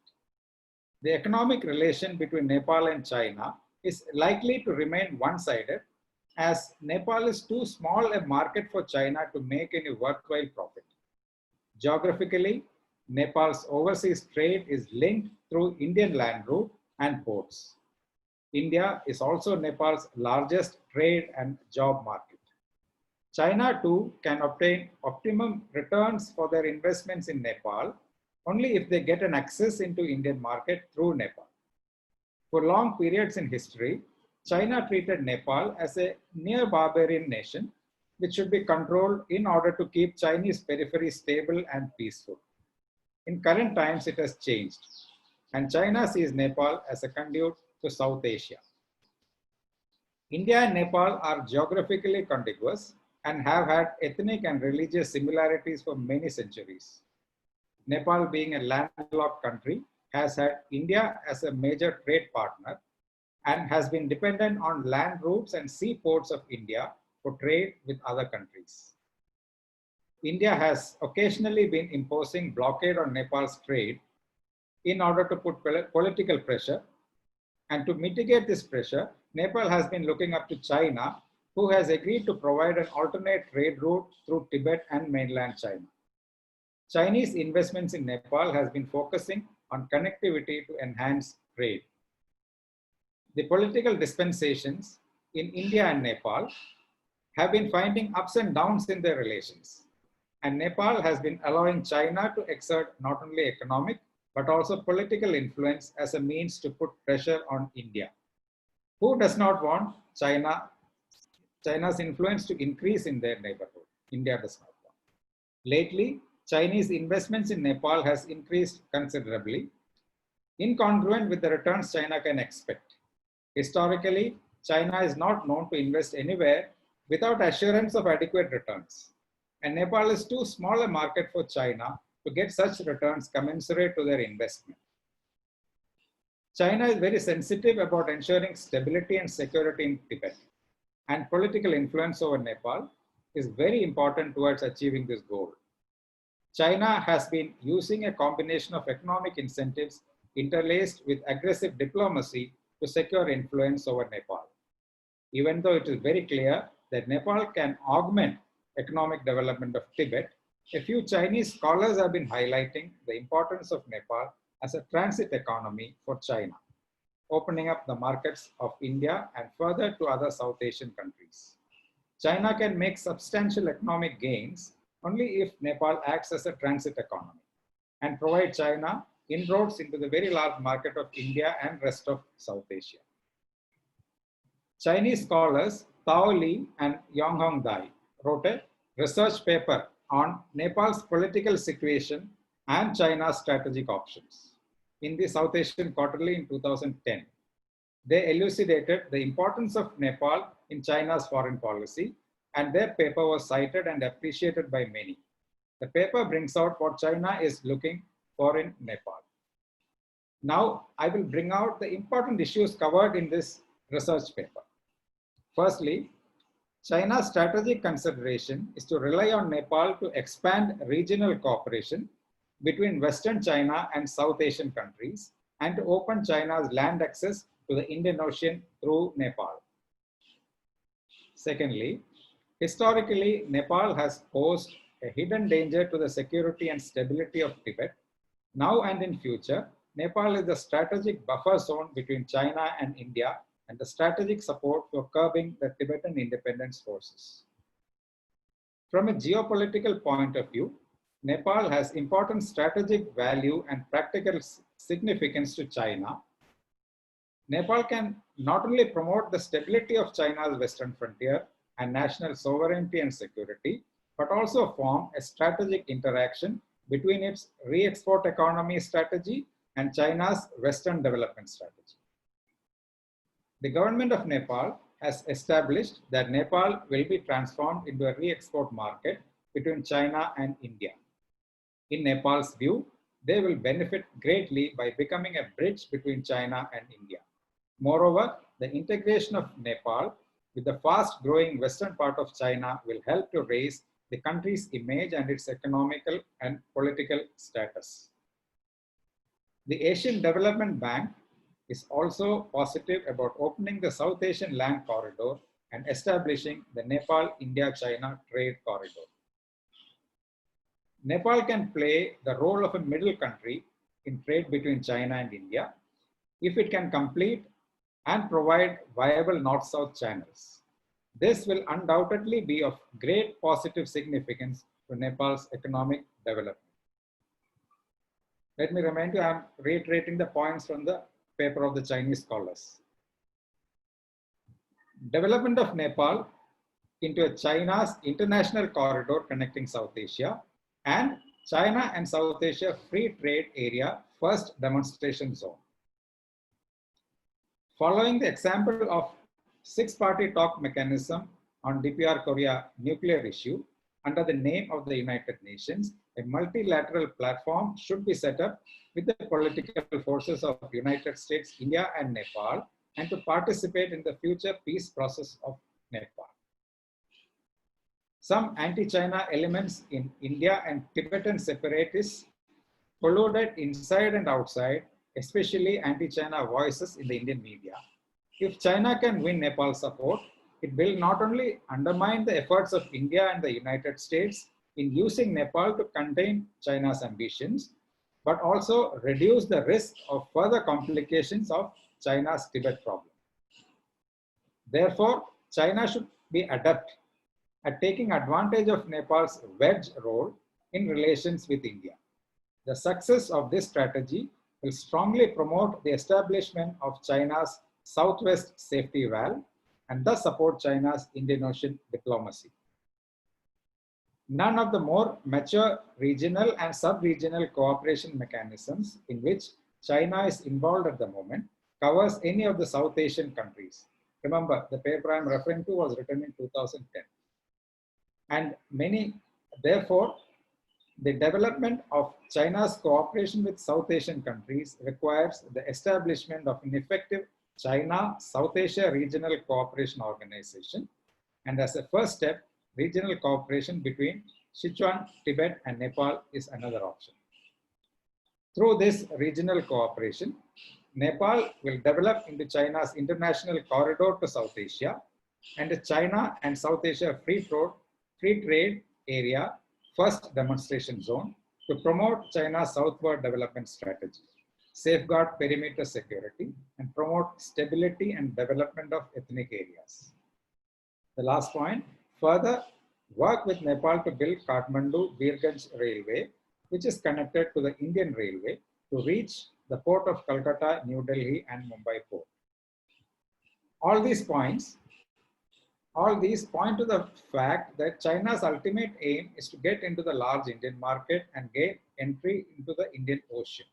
The economic relation between Nepal and China is likely to remain one-sided, as Nepal is too small a market for China to make any worthwhile profit. Geographically, Nepal's overseas trade is linked through Indian land route and ports. India is also Nepal's largest trade and job market. China too can obtain optimum returns for their investments in Nepal only if they get an access into Indian market through Nepal. For long periods in history, China treated Nepal as a near barbarian nation which should be controlled in order to keep Chinese periphery stable and peaceful. In current times, it has changed, and China sees Nepal as a conduit to South Asia. India and Nepal are geographically contiguous and have had ethnic and religious similarities for many centuries. Nepal, being a landlocked country, has had India as a major trade partner and has been dependent on land routes and seaports of India for trade with other countries. India has occasionally been imposing blockade on Nepal's trade in order to put political pressure, and to mitigate this pressure, Nepal has been looking up to China, who has agreed to provide an alternate trade route through Tibet and mainland China. Chinese investments in Nepal has been focusing on connectivity to enhance trade. The political dispensations in India and Nepal have been finding ups and downs in their relations, and Nepal has been allowing China to exert not only economic but also political influence as a means to put pressure on India. Who does not want China's influence to increase in their neighborhood? India does not want. Lately, Chinese investments in Nepal has increased considerably, incongruent with the returns China can expect. Historically, China is not known to invest anywhere without assurance of adequate returns, and Nepal is too small a market for China to get such returns commensurate to their investment. China is very sensitive about ensuring stability and security in Tibet, and political influence over Nepal is very important towards achieving this goal. China has been using a combination of economic incentives interlaced with aggressive diplomacy to secure influence over Nepal. Even though it is very clear that Nepal can augment economic development of Tibet, a few Chinese scholars have been highlighting the importance of Nepal as a transit economy for China, opening up the markets of India and further to other South Asian countries. China can make substantial economic gains only if Nepal acts as a transit economy and provide China inroads into the very large market of India and rest of South Asia. Chinese scholars Tao Li and Yonghong Dai wrote a research paper on Nepal's political situation and China's strategic options in the South Asian Quarterly in 2010. They elucidated the importance of Nepal in China's foreign policy, and their paper was cited and appreciated by many. The paper brings out what China is looking for in Nepal. Now, I will bring out the important issues covered in this research paper. Firstly, China's strategic consideration is to rely on Nepal to expand regional cooperation between Western China and South Asian countries and to open China's land access to the Indian Ocean through Nepal. Secondly, historically, Nepal has posed a hidden danger to the security and stability of Tibet. Now and in future, Nepal is the strategic buffer zone between China and India and the strategic support for curbing the Tibetan independence forces. From a geopolitical point of view, Nepal has important strategic value and practical significance to China. Nepal can not only promote the stability of China's western frontier and national sovereignty and security, but also form a strategic interaction between its re-export economy strategy and China's Western development strategy. The government of Nepal has established that Nepal will be transformed into a re-export market between China and India. In Nepal's view, they will benefit greatly by becoming a bridge between China and India. Moreover, the integration of Nepal with the fast-growing western part of China will help to raise the country's image and its economical and political status. The Asian Development Bank is also positive about opening the South Asian land corridor and establishing the Nepal-India-China trade corridor. Nepal can play the role of a middle country in trade between China and India if it can complete and provide viable north-south channels. This will undoubtedly be of great positive significance to Nepal's economic development. Let me remind you, I am reiterating the points from the paper of the Chinese scholars. Development of Nepal into China's international corridor connecting South Asia and China and South Asia Free Trade Area first demonstration zone. Following the example of six-party talk mechanism on DPR Korea nuclear issue under the name of the United Nations, a multilateral platform should be set up with the political forces of United States, India, and Nepal, and to participate in the future peace process of Nepal. Some anti-China elements in India and Tibetan separatists colluded inside and outside, especially anti-China voices in the Indian media. If China can win Nepal's support, it will not only undermine the efforts of India and the United States in using Nepal to contain China's ambitions, but also reduce the risk of further complications of China's Tibet problem. Therefore, China should be adept at taking advantage of Nepal's wedge role in relations with India. The success of this strategy will strongly promote the establishment of China's Southwest safety valve and thus support China's Indian Ocean diplomacy. None of the more mature regional and sub-regional cooperation mechanisms in which China is involved at the moment covers any of the South Asian countries. Remember, the paper I'm referring to was written in 2010. And therefore, the development of China's cooperation with South Asian countries requires the establishment of an effective China-South Asia Regional Cooperation Organization. And as a first step, regional cooperation between Sichuan, Tibet, and Nepal is another option. Through this regional cooperation, Nepal will develop into China's international corridor to South Asia and a China and South Asia free trade area first demonstration zone to promote China's southward development strategy, safeguard perimeter security, and promote stability and development of ethnic areas. The last point, further work with Nepal to build Kathmandu-Birganj railway, which is connected to the Indian Railway to reach the port of Calcutta, New Delhi, and Mumbai port. All these point to the fact that China's ultimate aim is to get into the large Indian market and gain entry into the Indian Ocean.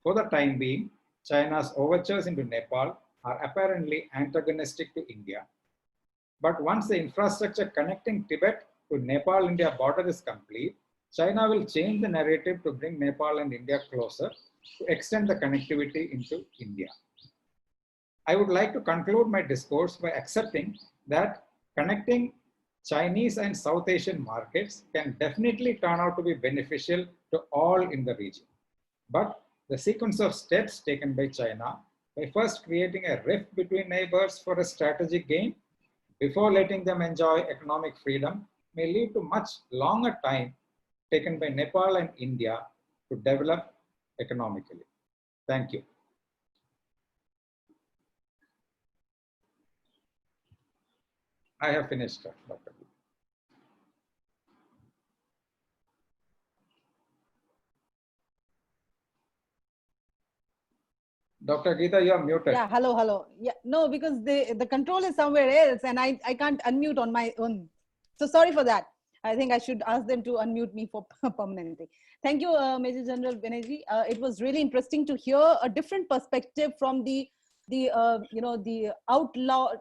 For the time being, China's overtures into Nepal are apparently antagonistic to India. But once the infrastructure connecting Tibet to Nepal-India border is complete, China will change the narrative to bring Nepal and India closer to extend the connectivity into India. I would like to conclude my discourse by accepting that connecting Chinese and South Asian markets can definitely turn out to be beneficial to all in the region. But the sequence of steps taken by China by first creating a rift between neighbors for a strategic gain before letting them enjoy economic freedom may lead to much longer time taken by Nepal and India to develop economically. Thank you. I have finished, Dr. B. Dr. Geeta, you are muted. Yeah, hello. Yeah, no, because the control is somewhere else and I can't unmute on my own. So sorry for that. I think I should ask them to unmute me for permanently. Thank you, Major General Vinaya. It was really interesting to hear a different perspective from the outlaw,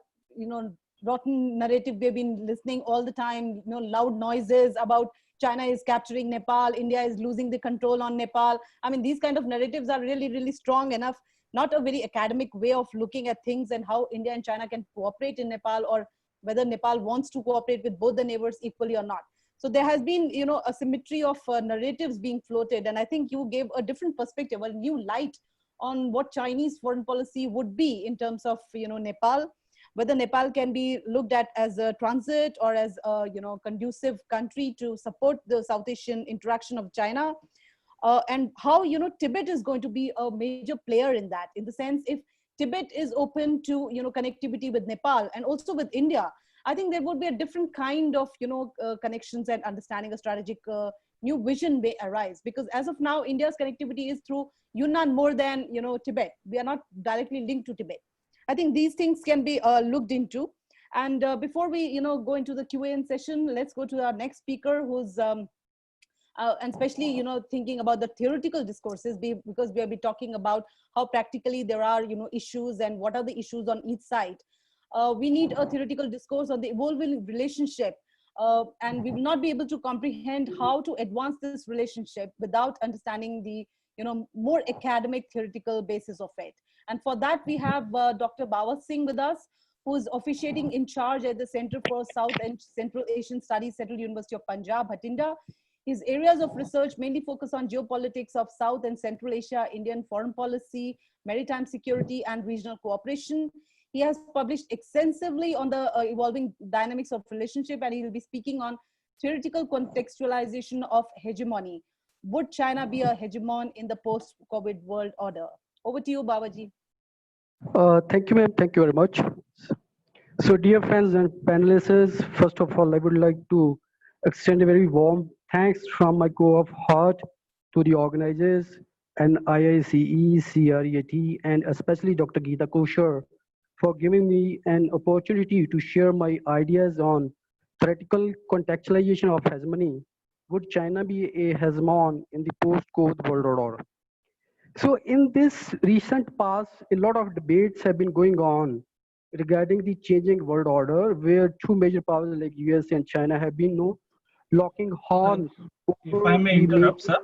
rotten narrative we've been listening all the time, loud noises about China is capturing Nepal, India is losing the control on Nepal. I mean, these kind of narratives are really, really strong enough, not a very academic way of looking at things and how India and China can cooperate in Nepal, or whether Nepal wants to cooperate with both the neighbors equally or not. So there has been, a symmetry of narratives being floated. And I think you gave a different perspective, a new light on what Chinese foreign policy would be in terms of, Nepal, whether Nepal can be looked at as a transit or as a, conducive country to support the South Asian interaction of China. And how, Tibet is going to be a major player in that, in the sense if Tibet is open to, connectivity with Nepal and also with India, I think there would be a different kind of, connections and understanding. A strategic new vision may arise, because as of now, India's connectivity is through Yunnan more than, Tibet. We are not directly linked to Tibet. I think these things can be looked into. And before we, go into the Q&A session, let's go to our next speaker, who's and especially, thinking about the theoretical discourses, because we'll be talking about how practically there are, issues and what are the issues on each side. We need a theoretical discourse on the evolving relationship, and we will not be able to comprehend how to advance this relationship without understanding the, more academic theoretical basis of it. And for that, we have Dr. Bawa Singh with us, who is officiating in charge at the Center for South and Central Asian Studies, Central University of Punjab, Bhatinda. His areas of research mainly focus on geopolitics of South and Central Asia, Indian foreign policy, maritime security, and regional cooperation. He has published extensively on the evolving dynamics of relationship, and he will be speaking on theoretical contextualization of hegemony. Would China be a hegemon in the post-COVID world order? Over to you, Babaji. Thank you, ma'am. Thank you very much. So, dear friends and panelists, first of all, I would like to extend a very warm thanks from my core of heart to the organizers and NIICE, CREAT, and especially Dr. Geeta Kochhar for giving me an opportunity to share my ideas on theoretical contextualization of hegemony. Would China be a hegemon in the post-COVID world order? So in this recent past, a lot of debates have been going on regarding the changing world order, where two major powers like US and China have been locking horns. If I may interrupt, sir.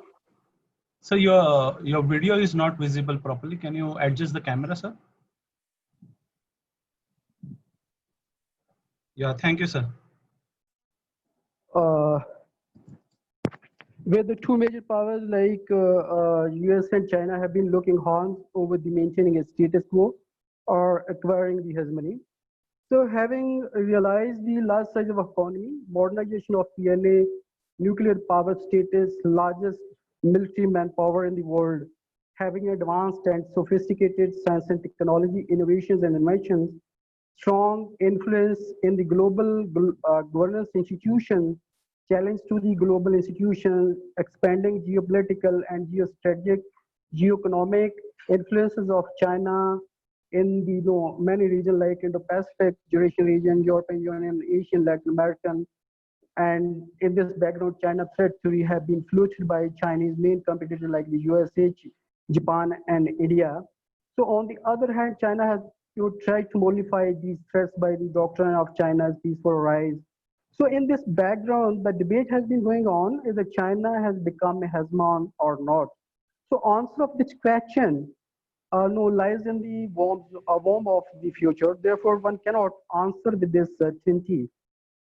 So your video is not visible properly. Can you adjust the camera, sir? Yeah, thank you, sir. Where the two major powers like US and China have been looking horns over the maintaining a status quo or acquiring the hegemony. So having realized the large size of economy, modernization of PLA, nuclear power status, largest military manpower in the world, having advanced and sophisticated science and technology innovations and inventions, strong influence in the global governance institutions, challenge to the global institutions, expanding geopolitical and geostrategic, geoeconomic influences of China in the many regions like Indo-Pacific, Eurasian region, European Union, Asian, Latin American. And in this background, China threat theory have been floated by Chinese main competitors like the USA, Japan, and India. So on the other hand, China has tried to mollify these threats by the doctrine of China's peaceful rise. So in this background, the debate has been going on is that China has become a hegemon or not. So answer of this question lies in the womb of the future. Therefore, one cannot answer with this certainty.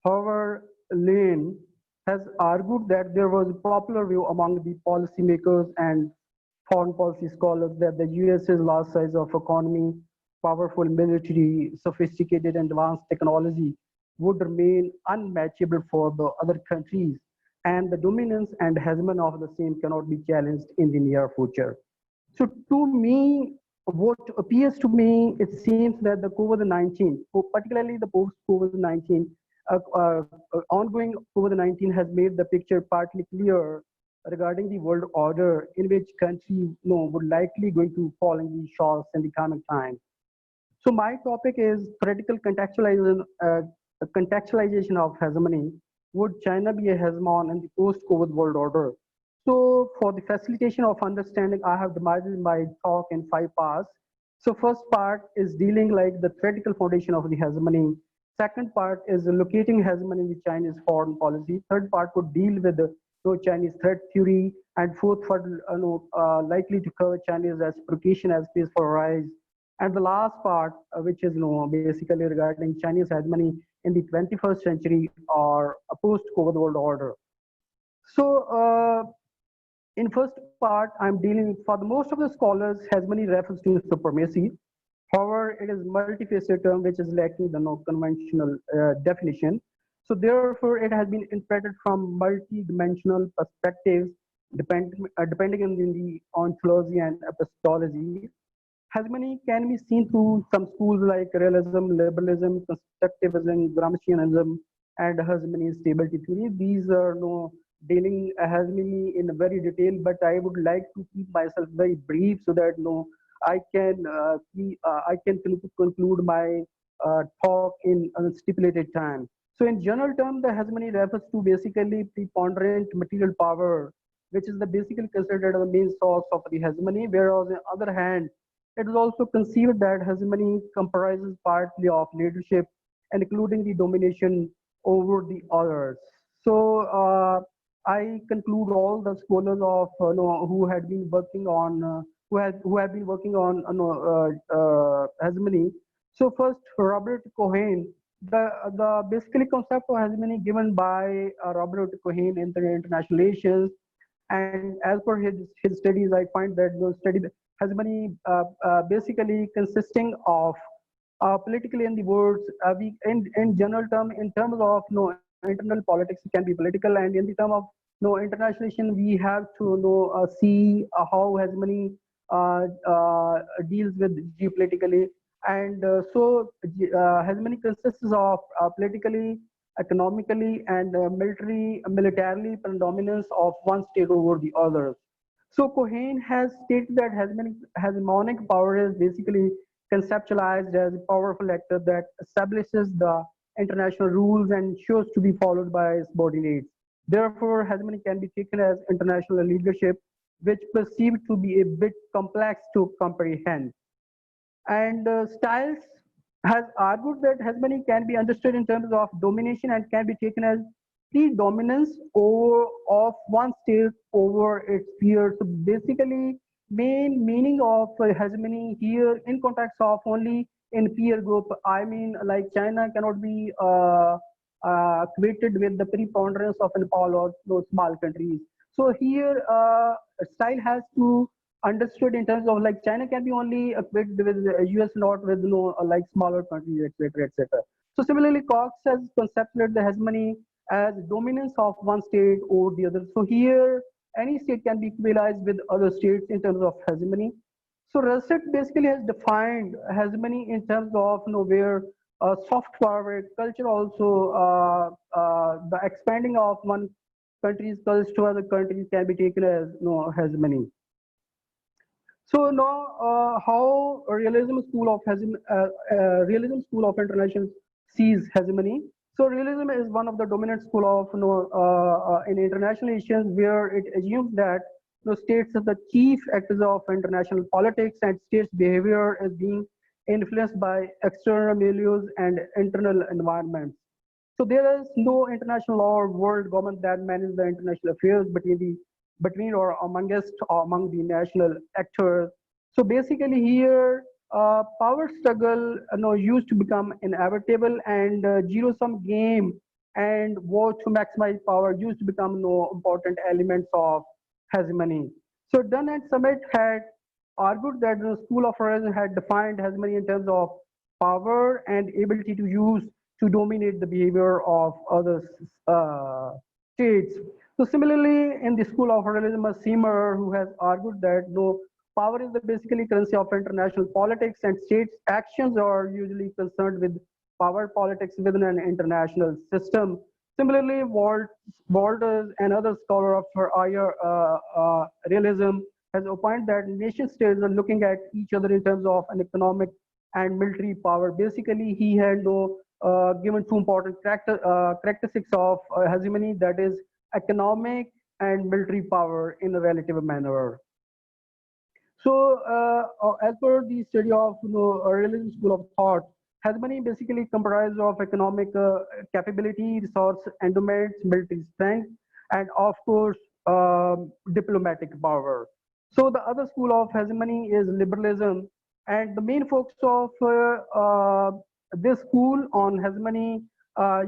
However, Lane has argued that there was a popular view among the policymakers and foreign policy scholars that the US's large size of economy, powerful military, sophisticated and advanced technology would remain unmatchable for the other countries, and the dominance and hegemony of the same cannot be challenged in the near future. So to me, what appears to me, it seems that the COVID-19, particularly the post-COVID-19, ongoing COVID-19 has made the picture partly clear regarding the world order in which country would likely going to fall in these shores in the coming time. So my topic is critical contextualization of hegemony. Would China be a hegemon in the post-COVID world order? So for the facilitation of understanding, I have divided my talk in 5 parts. So first part is dealing like the theoretical foundation of the hegemony. Second part is locating hegemony in the Chinese foreign policy. Third part would deal with the Chinese threat theory. And fourth part, likely to cover Chinese reciprocation as case for rise. And the last part, which is basically regarding Chinese hegemony in the 21st century or a post-COVID world order. So in first part, I'm dealing, for the most of the scholars, hegemony refers to supremacy. However, it is multifaceted term which is lacking the conventional definition. So therefore, it has been interpreted from multi-dimensional perspectives, depending on the ontology and epistemology. Hegemony can be seen through some schools like realism, liberalism, constructivism, Gramscianism, and hegemony stability theory. These are dealing hegemony in a very detail, but I would like to keep myself very brief so that I can conclude my talk in a stipulated time. So in general term, the hegemony refers to basically preponderant material power, which is basically considered the main source of the hegemony, whereas on the other hand, it is also conceived that hegemony comprises partly of leadership, including the domination over the others. So I conclude all the scholars of who had been working on hegemony. So first, Robert Cohen. The basically concept of hegemony given by Robert Cohen in the International Relations, and as per his studies, I find that study hegemony basically consisting of politically in the words in general term, in terms of internal politics can be political, and in the term of internationalization we have to see how hegemony deals with geopolitically, and so hegemony consists of politically, economically, and militarily predominance of one state over the others. So Cohen has stated that hegemonic power is basically conceptualized as a powerful actor that establishes the international rules and ensures to be followed by subordinates. Therefore, hegemony can be taken as international leadership, which perceived to be a bit complex to comprehend. And Stiles has argued that hegemony can be understood in terms of domination and can be taken as predominance of one state over its peers. So basically, main meaning of hegemony here in context of only in peer group, I mean like China cannot be equated with the preponderance of Nepal or those small countries. So here, Style has to understood in terms of like China can be only equated with US, not with like smaller countries, etc., etc. So similarly, Cox has conceptualized the hegemony as dominance of one state over the other. So here, any state can be equalized with other states in terms of hegemony. So Russet basically has defined hegemony in terms of where soft power culture also the expanding of one country's culture to other countries can be taken as hegemony. So now, how realism school of international sees hegemony. So realism is one of the dominant school of in international relations, where it assumes that states are the chief actors of international politics, and states' behavior is being influenced by external milieux and internal environments. So there is no international law or world government that manages the international affairs between or among the national actors. So basically here, power struggle used to become inevitable, and zero-sum game and war to maximize power used to become important elements of hegemony. So Dunn and Summit had argued that the school of realism had defined hegemony in terms of power and ability to use to dominate the behavior of other states. So similarly, in the school of realism, Seymour, who has argued that power is the basically currency of international politics, and states' actions are usually concerned with power politics within an international system. Similarly, Walters, another scholar of higher realism, has opined that nation states are looking at each other in terms of an economic and military power. Basically, he had given two important characteristics of hegemony, that is economic and military power in a relative manner. So, as per the study of realism school of thought, hegemony basically comprises of economic capability, resource endowments, military strength, and of course diplomatic power. So the other school of hegemony is liberalism, and the main focus of this school on hegemony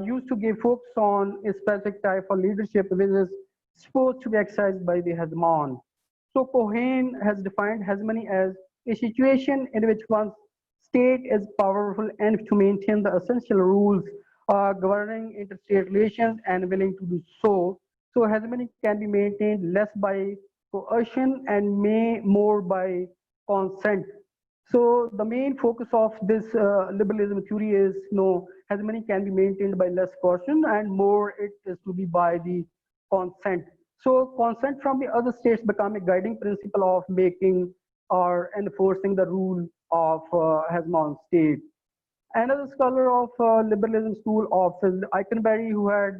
used to give focus on a specific type of leadership which is supposed to be exercised by the hegemon. So Cohen has defined hegemony as a situation in which one's state is powerful enough to maintain the essential rules governing interstate relations and willing to do so. So hegemony can be maintained less by coercion and more by consent. So the main focus of this liberalism theory is hegemony can be maintained by less coercion and more it is to be by the consent. So consent from the other states become a guiding principle of making or enforcing the rule of hegemon state. Another scholar of liberalism school of Eikenberry, who had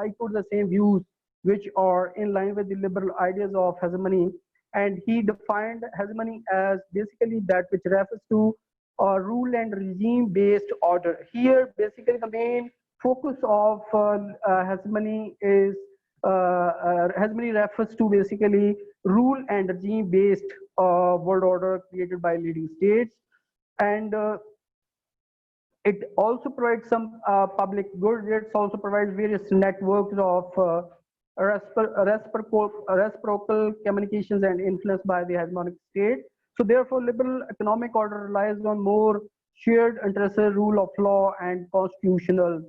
echoed the same views which are in line with the liberal ideas of hegemony, and he defined hegemony as basically that which refers to rule and regime based order. Here basically the main focus of hegemony is hegemony refers to basically rule and regime based world order created by leading states, and it also provides some public goods. It also provides various networks of reciprocal communications and influence by the hegemonic state. So therefore, liberal economic order relies on more shared interests, rule of law, and constitutional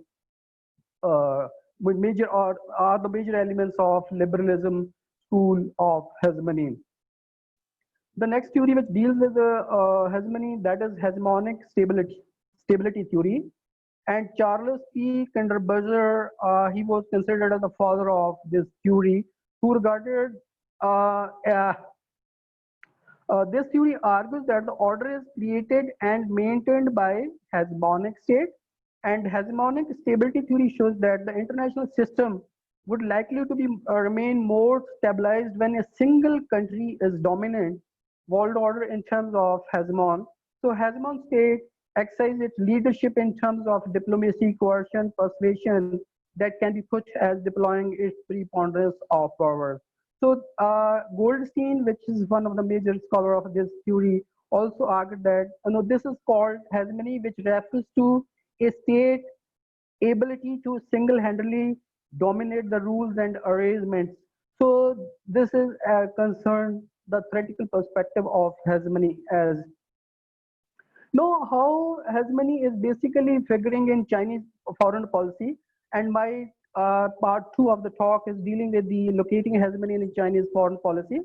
with major are the major elements of liberalism school of hegemony. The next theory which deals with hegemony, that is hegemonic stability theory. And Charles P. Kinderberger, he was considered as the father of this theory, who regarded this theory argues that the order is created and maintained by hegemonic state, and hegemonic stability theory shows that the international system would likely to be remain more stabilized when a single country is dominant world order in terms of hegemon. So hegemon state exercise its leadership in terms of diplomacy, coercion, persuasion that can be put as deploying its preponderance of power. So Goldstein, which is one of the major scholars of this theory, also argued that this is called hegemony, which refers to a state ability to single-handedly dominate the rules and arrangements. So this is a concern, the theoretical perspective of hegemony as. Now, how hegemony is basically figuring in Chinese foreign policy, and my part 2 of the talk is dealing with the locating hegemony in Chinese foreign policy.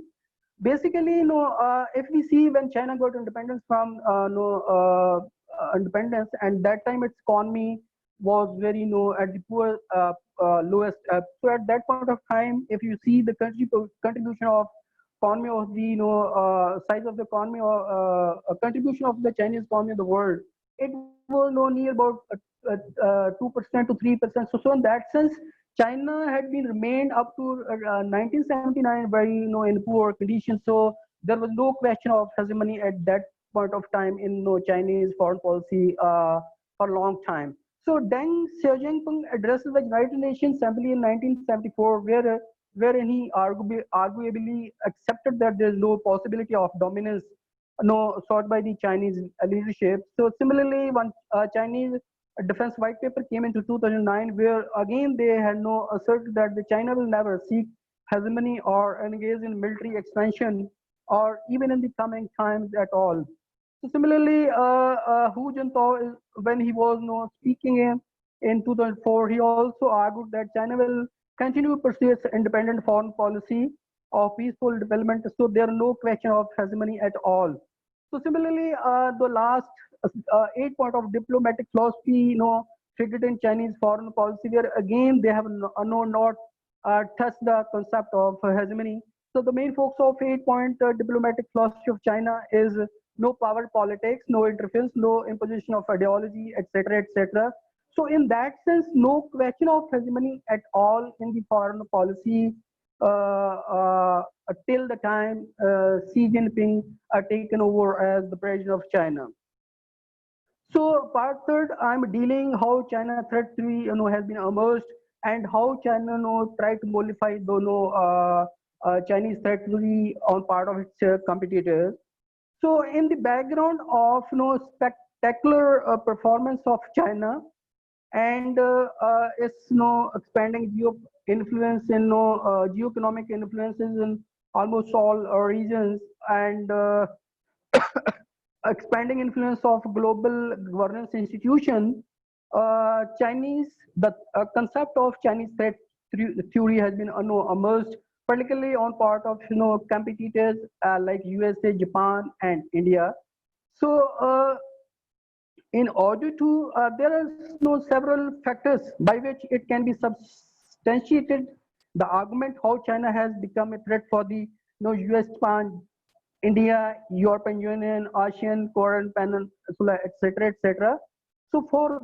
Basically, if we see when China got independence from independence, and that time its economy was very at the poor lowest. So at that point of time, if you see the contribution of economy of the size of the economy or contribution of the Chinese economy in the world, it was near about 2% to 3%. So in that sense, China had been remained up to 1979 very in poor conditions. So there was no question of hegemony at that point of time in Chinese foreign policy for a long time. So Deng Xiaoping addresses the United Nations Assembly in 1974, wherein he arguably accepted that there is no possibility of dominance sought by the Chinese leadership. So similarly, one Chinese defense white paper came into 2009, where again they had asserted that the China will never seek hegemony or engage in military expansion or even in the coming times at all. So similarly, Hu Jintao, when he was speaking in 2004, he also argued that China will continue to pursue its independent foreign policy of peaceful development. So there are no question of hegemony at all. So similarly, the last 8 point of diplomatic philosophy, figured in Chinese foreign policy, where again they have not touched the concept of hegemony. So the main focus of 8-point diplomatic philosophy of China is no power politics, no interference, no imposition of ideology, etc., etc. So in that sense, no question of hegemony at all in the foreign policy till the time Xi Jinping taken over as the president of China. So part third, I'm dealing how China threat theory has been emerged and how China tried to mollify the Chinese threat theory on part of its competitors. So in the background of spectacular performance of China and its expanding influence in geoeconomic influences in almost all regions and expanding influence of global governance institution, the concept of Chinese threat theory has been emerged, particularly on part of competitors like USA, Japan, and India. So in order to, there are several factors by which it can be substantiated the argument how China has become a threat for the US, Japan, India, European Union, ASEAN, Korean Peninsula, etc., etc. So for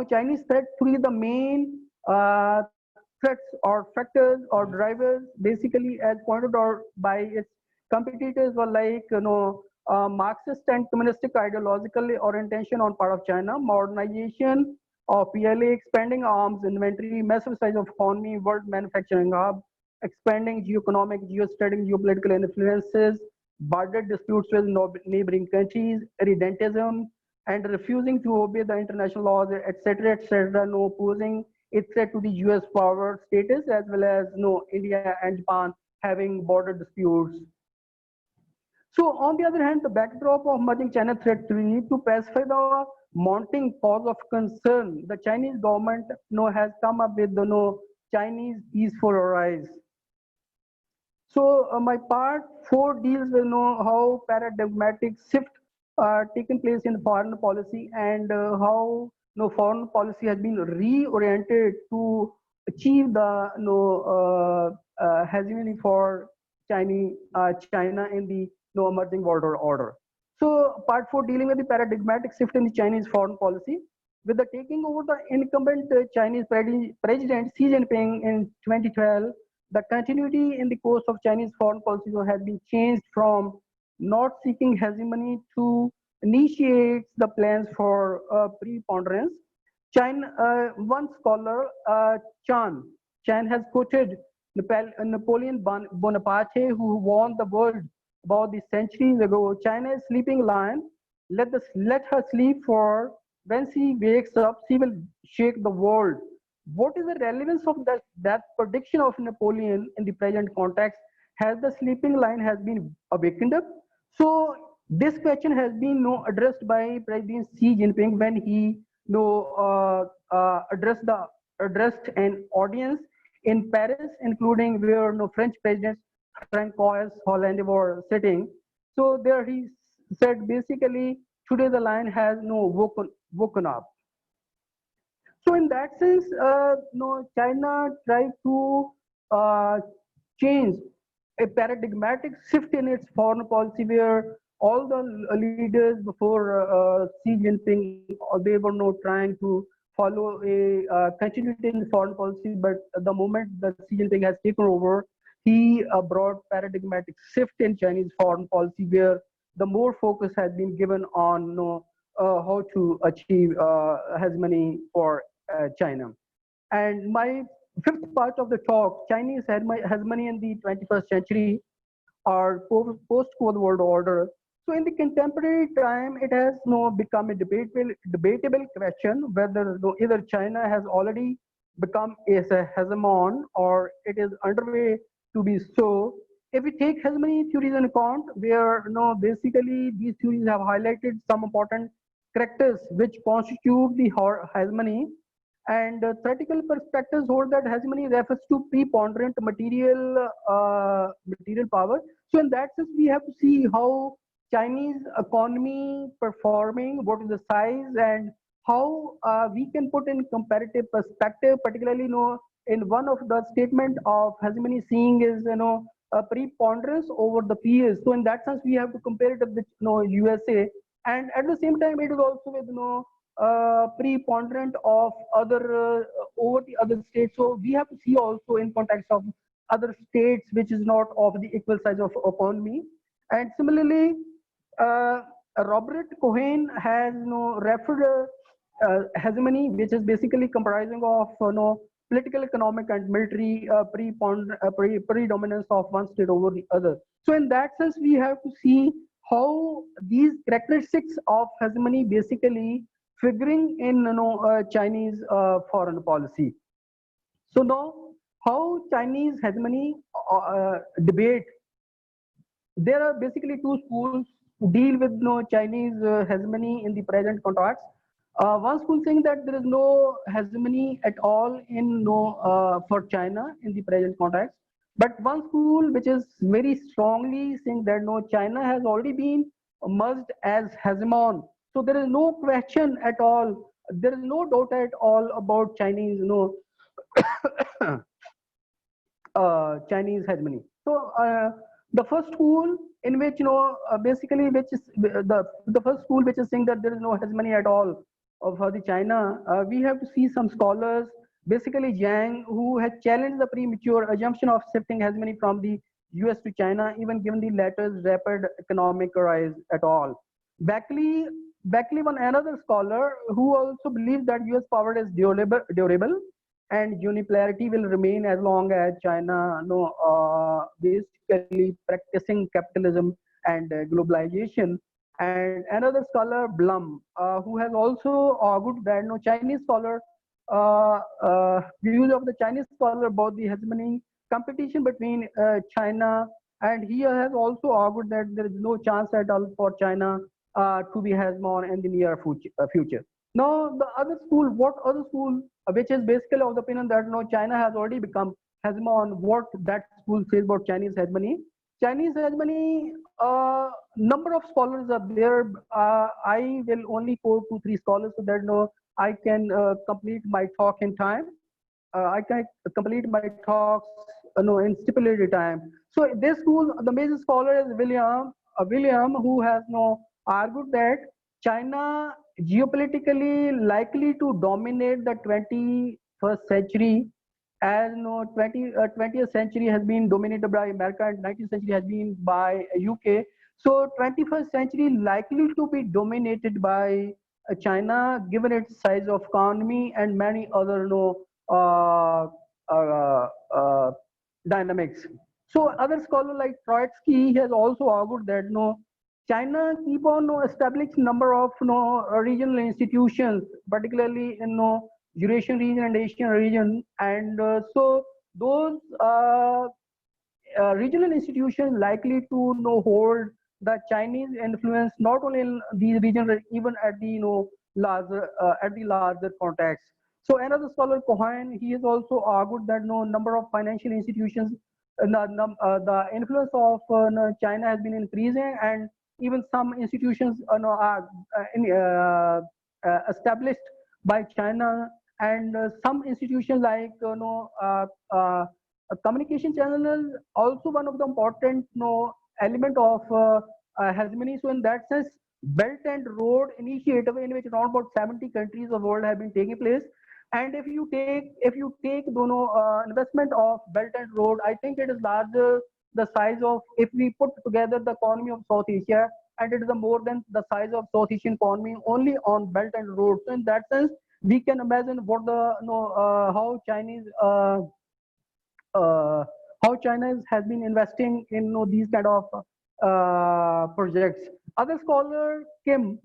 Chinese threat theory, the main threats or factors or drivers, basically as pointed out by its competitors, were like Marxist and communistic ideological orientation on part of China, modernization of PLA, expanding arms inventory, massive size of economy, world manufacturing hub, expanding geoeconomic, geostrategic, geopolitical influences, border disputes with neighboring countries, irredentism, and refusing to obey the international laws, etc., etc., posing a threat to the US power status, as well as India and Japan having border disputes. So on the other hand, the backdrop of emerging China threat theory to pacify the mounting cause of concern, the Chinese government has come up with the Chinese peaceful rise. So my part 4 deals with how paradigmatic shift taken place in foreign policy and how foreign policy has been reoriented to achieve the hegemony for China in the emerging world order. So part 4 dealing with the paradigmatic shift in the Chinese foreign policy with the taking over the incumbent Chinese President Xi Jinping in 2012. The continuity in the course of Chinese foreign policy has been changed from not seeking hegemony to initiate the plans for preponderance. China, one scholar, Chan has quoted Napoleon Bonaparte, who won the world about the centuries ago. China is sleeping lion. Let her sleep, for when she wakes up, she will shake the world. What is the relevance of that prediction of Napoleon in the present context? Has the sleeping lion has been awakened up? So this question has been addressed by President Xi Jinping when he addressed an audience in Paris, including where French President Francois Hollande were sitting. So there he said basically, today the lion has woken up. So in that sense, China tried to change a paradigmatic shift in its foreign policy, where all the leaders before Xi Jinping, they were not trying to follow a continuity in foreign policy, but the moment that Xi Jinping has taken over, he brought paradigmatic shift in Chinese foreign policy, where the more focus has been given on how to achieve hegemony for China. And my 5th part of the talk, Chinese hegemony in the 21st century or post-Cold World Order. So in the contemporary time, it has become a debatable question whether either China has already become a hegemon or it is underway to be so. If we take hegemony theories into account, where basically these theories have highlighted some important characters which constitute the hegemony, and theoretical perspectives hold that hegemony refers to preponderant material power. So in that sense, we have to see how Chinese economy performing, what is the size and how we can put in comparative perspective, particularly, in one of the statement of hegemony seeing is, a preponderance over the peers. So in that sense, we have to compare it with, USA, and at the same time, it is also with, preponderant of other over the other states. So we have to see also in context of other states which is not of the equal size of economy. And similarly, Robert Cohen has, referred hegemony, which is basically comprising of, political, economic, and military predominance of one state over the other. So in that sense, we have to see how these characteristics of hegemony basically figuring in, Chinese foreign policy. So now, how Chinese hegemony debate? There are basically two schools to deal with Chinese hegemony in the present context. One school saying that there is no hegemony at all in for China in the present context, but one school which is very strongly saying that China has already been merged as hegemon. So there is no question at all. There is no doubt at all about Chinese Chinese hegemony. So the first school in which basically which is the first school which is saying that there is no hegemony at all for the China, we have to see some scholars, basically Yang, who had challenged the premature assumption of shifting hegemony from the US to China, even given the latter's rapid economic rise at all. Beckley, one another scholar who also believes that US power is durable and unipolarity will remain as long as China basically practicing capitalism and globalization. And another scholar, Blum, who has also argued that Chinese scholar views of the Chinese scholar about the hegemony competition between China, and he has also argued that there is no chance at all for China to be hegemon in the near future. Now, the other school, what other school, which is basically of the opinion that China has already become hegemon, what that school says about Chinese hegemony? Chinese hegemony, number of scholars are there. I will only quote 2-3 scholars so that I can complete my talk in time. I can complete my talks in stipulated time. So this school, the major scholar is William, who has argued that China geopolitically likely to dominate the 21st century, as 20th century has been dominated by America and 19th century has been by UK. So 21st century likely to be dominated by China, given its size of economy and many other dynamics. So other scholar like Troitsky has also argued that China keep on establishing number of regional institutions, particularly in Eurasian region and Asian region, and so those regional institutions likely to hold the Chinese influence not only in these regions, even at the larger context. So another scholar, Cohen, he has also argued that number of financial institutions, the influence of China has been increasing, and even some institutions are established by China, and some institutions like a communication channel also one of the important element of hegemony. So in that sense, Belt and Road Initiative, in which around about 70 countries of the world have been taking place, and if you take investment of Belt and Road, I think it is larger the size of, if we put together the economy of South Asia, and it is more than the size of South Asian economy only on Belt and Road. So in that sense, we can imagine what the how China has been investing in these kind of projects. Other scholar Kim,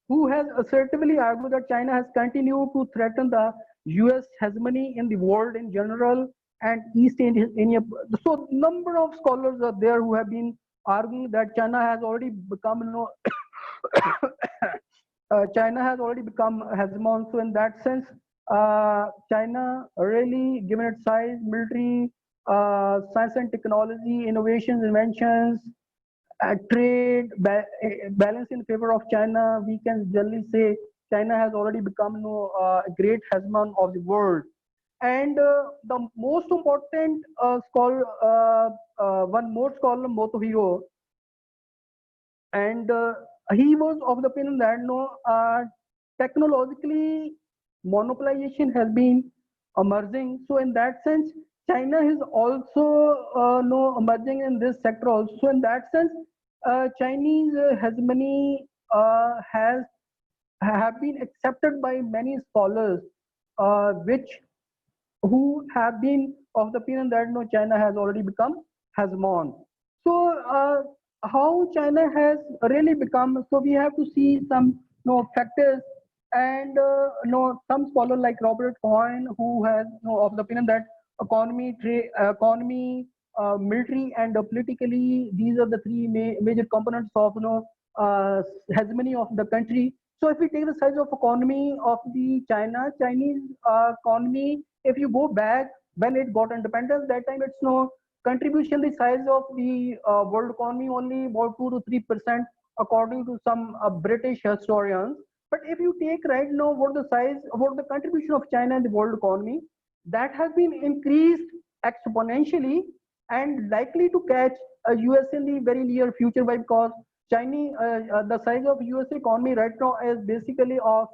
who has assertively argued that China has continued to threaten the US hegemony in the world in general and East India. So number of scholars are there who have been arguing that China has already become China has already become hegemon. So in that sense, China really, given its size, military, science and technology, innovations, inventions, trade, balance in favor of China, we can generally say China has already become a great hegemon of the world. And the most important one more scholar, Motohiro, and he was of the opinion that technologically monopolization has been emerging. So in that sense, China is also emerging in this sector also. So in that sense, Chinese hegemony have been accepted by many scholars, who have been of the opinion that China has already become hegemon. So how China has really become? So we have to see some factors, and some scholars like Robert Cohen, who has of the opinion that economy, military, and politically, these are the three major components of hegemony of the country. So if we take the size of economy of the Chinese economy, if you go back when it got independence, that time it's contribution the size of the world economy only about 2 to 3% according to some British historians. But if you take right now what the contribution of China in the world economy, that has been increased exponentially and likely to catch US in the very near future. Why? Because the size of US economy right now is basically of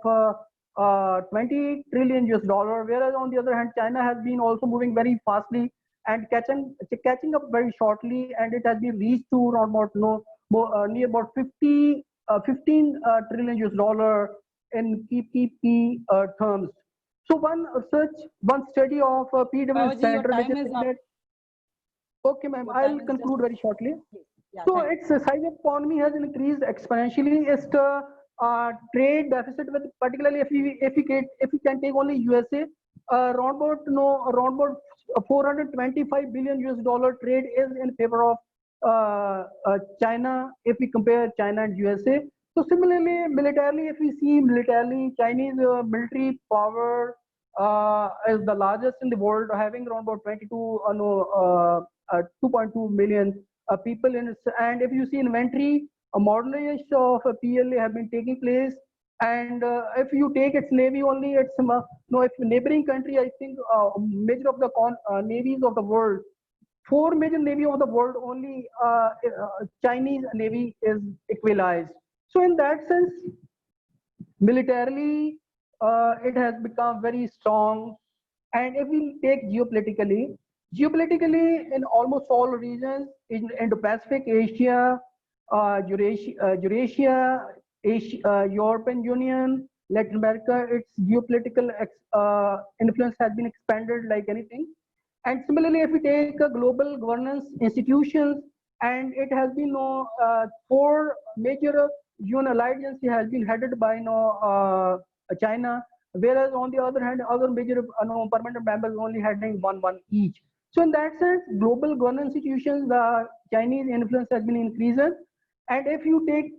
20 trillion US dollar, whereas on the other hand, China has been also moving very fastly and catching up very shortly, and it has been reached to around near about 15 trillion US dollar in key terms. So one study of PW Center, which is that. Okay, ma'am, I'll conclude very shortly. Yeah, so its size of economy has increased exponentially. Its trade deficit, with particularly if we can take only USA, around about 425 billion US dollar trade is in favor of China if we compare China and USA. So similarly, militarily, if we see militarily, Chinese military power is the largest in the world, having around about 2.2 million people in it. And if you see inventory, a modernization of a PLA have been taking place. And if you take its navy only, it's if neighboring country, I think major of the navies of the world, 4 major navy of the world, only Chinese navy is equalized. So in that sense, militarily, it has become very strong. And if we take geopolitically, in almost all regions, in Indo-Pacific, Asia, Eurasia, European Union, Latin America, its geopolitical influence has been expanded like anything. And similarly, if we take global governance institutions, and it has been 4 major UN alliance has been headed by China, whereas on the other hand, other major permanent members only heading one each. So in that sense, global governance institutions, the Chinese influence has been increasing. And if you take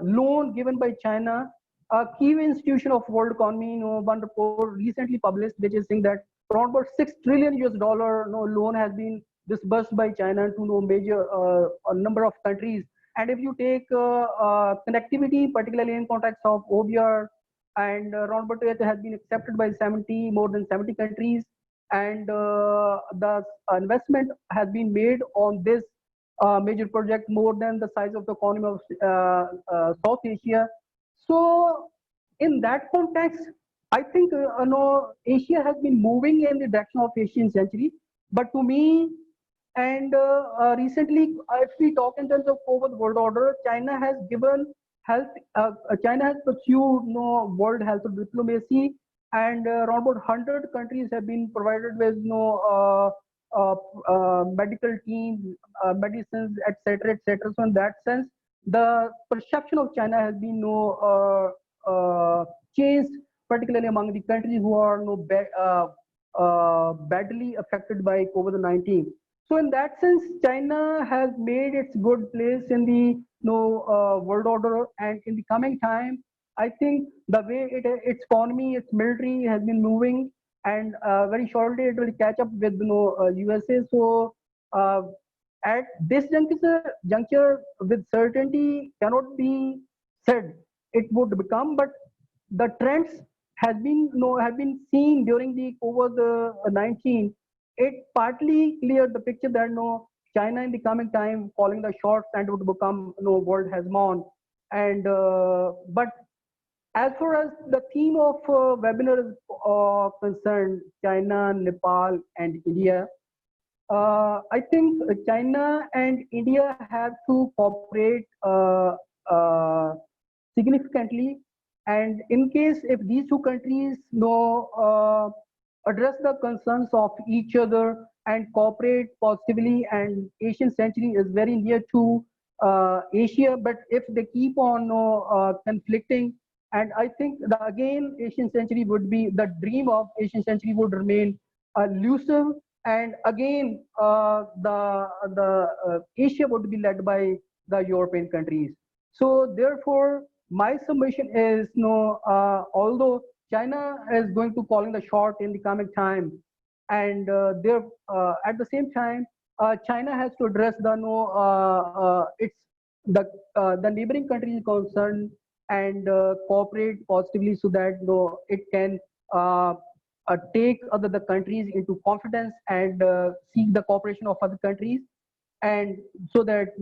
loan given by China, a key institution of world economy, one report recently published, which is saying that around about 6 trillion US dollar loan has been disbursed by China to major a number of countries. And if you take connectivity, particularly in context of OBR, and around about it has been accepted by more than 70 countries, and the investment has been made on this major project more than the size of the economy of South Asia. So in that context, I think Asia has been moving in the direction of 18th century. But to me, and recently, if we talk in terms of over the world order, China has given health. China has pursued world health diplomacy, and around about 100 countries have been provided with medical teams, medicines, etc., etc. So in that sense, the perception of China has been changed, particularly among the countries who are badly affected by COVID-19. So in that sense, China has made its good place in the world order, and in the coming time, I think the way its economy, its military has been moving, and very shortly it will catch up with USA. So at this juncture, with certainty cannot be said it would become, but the trends have been seen during the over the 19. It partly cleared the picture that China in the coming time calling the shots and would become world hegemon. And but as far as the theme of webinar is concerned, China, Nepal, and India, I think China and India have to cooperate significantly. And in case if these two countries address the concerns of each other and cooperate positively, and Asian century is very near to Asia, but if they keep on conflicting, and I think again Asian century would be the dream of Asian century would remain elusive, and again Asia would be led by the European countries. So therefore, my submission is although China is going to calling the shot in the coming time, and at the same time, China has to address the neighboring countries concerned and cooperate positively so that it can take the countries into confidence and seek the cooperation of other countries, and so that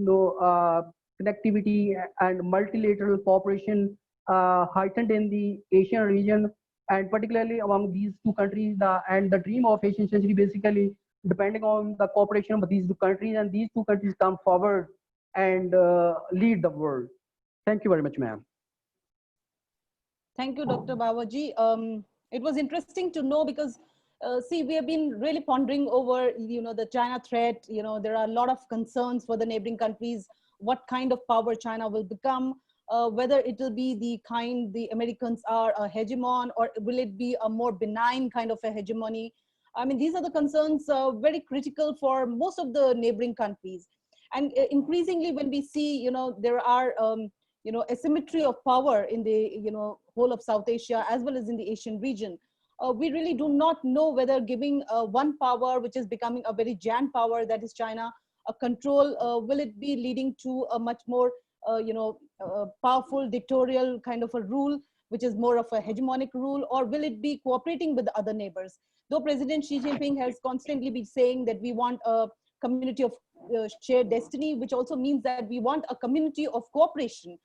connectivity and multilateral cooperation heightened in the Asian region, and particularly among these two countries. And the dream of Asian century basically depending on the cooperation of these two countries, and these two countries come forward and lead the world. Thank you very much, ma'am. Thank you, Dr. Bawaji. It was interesting to know because see, we have been really pondering over, the China threat. There are a lot of concerns for the neighboring countries, what kind of power China will become, whether it will be the kind the Americans are a hegemon, or will it be a more benign kind of a hegemony. I mean, these are the concerns very critical for most of the neighboring countries. And increasingly when we see, there are, asymmetry of power in the, whole of South Asia as well as in the Asian region. We really do not know whether giving one power, which is becoming a very giant power, that is China, a control, will it be leading to a much more, powerful dictatorial kind of a rule, which is more of a hegemonic rule, or will it be cooperating with the other neighbors? Though President Xi Jinping has constantly been saying that we want a community of shared destiny, which also means that we want a community of cooperation.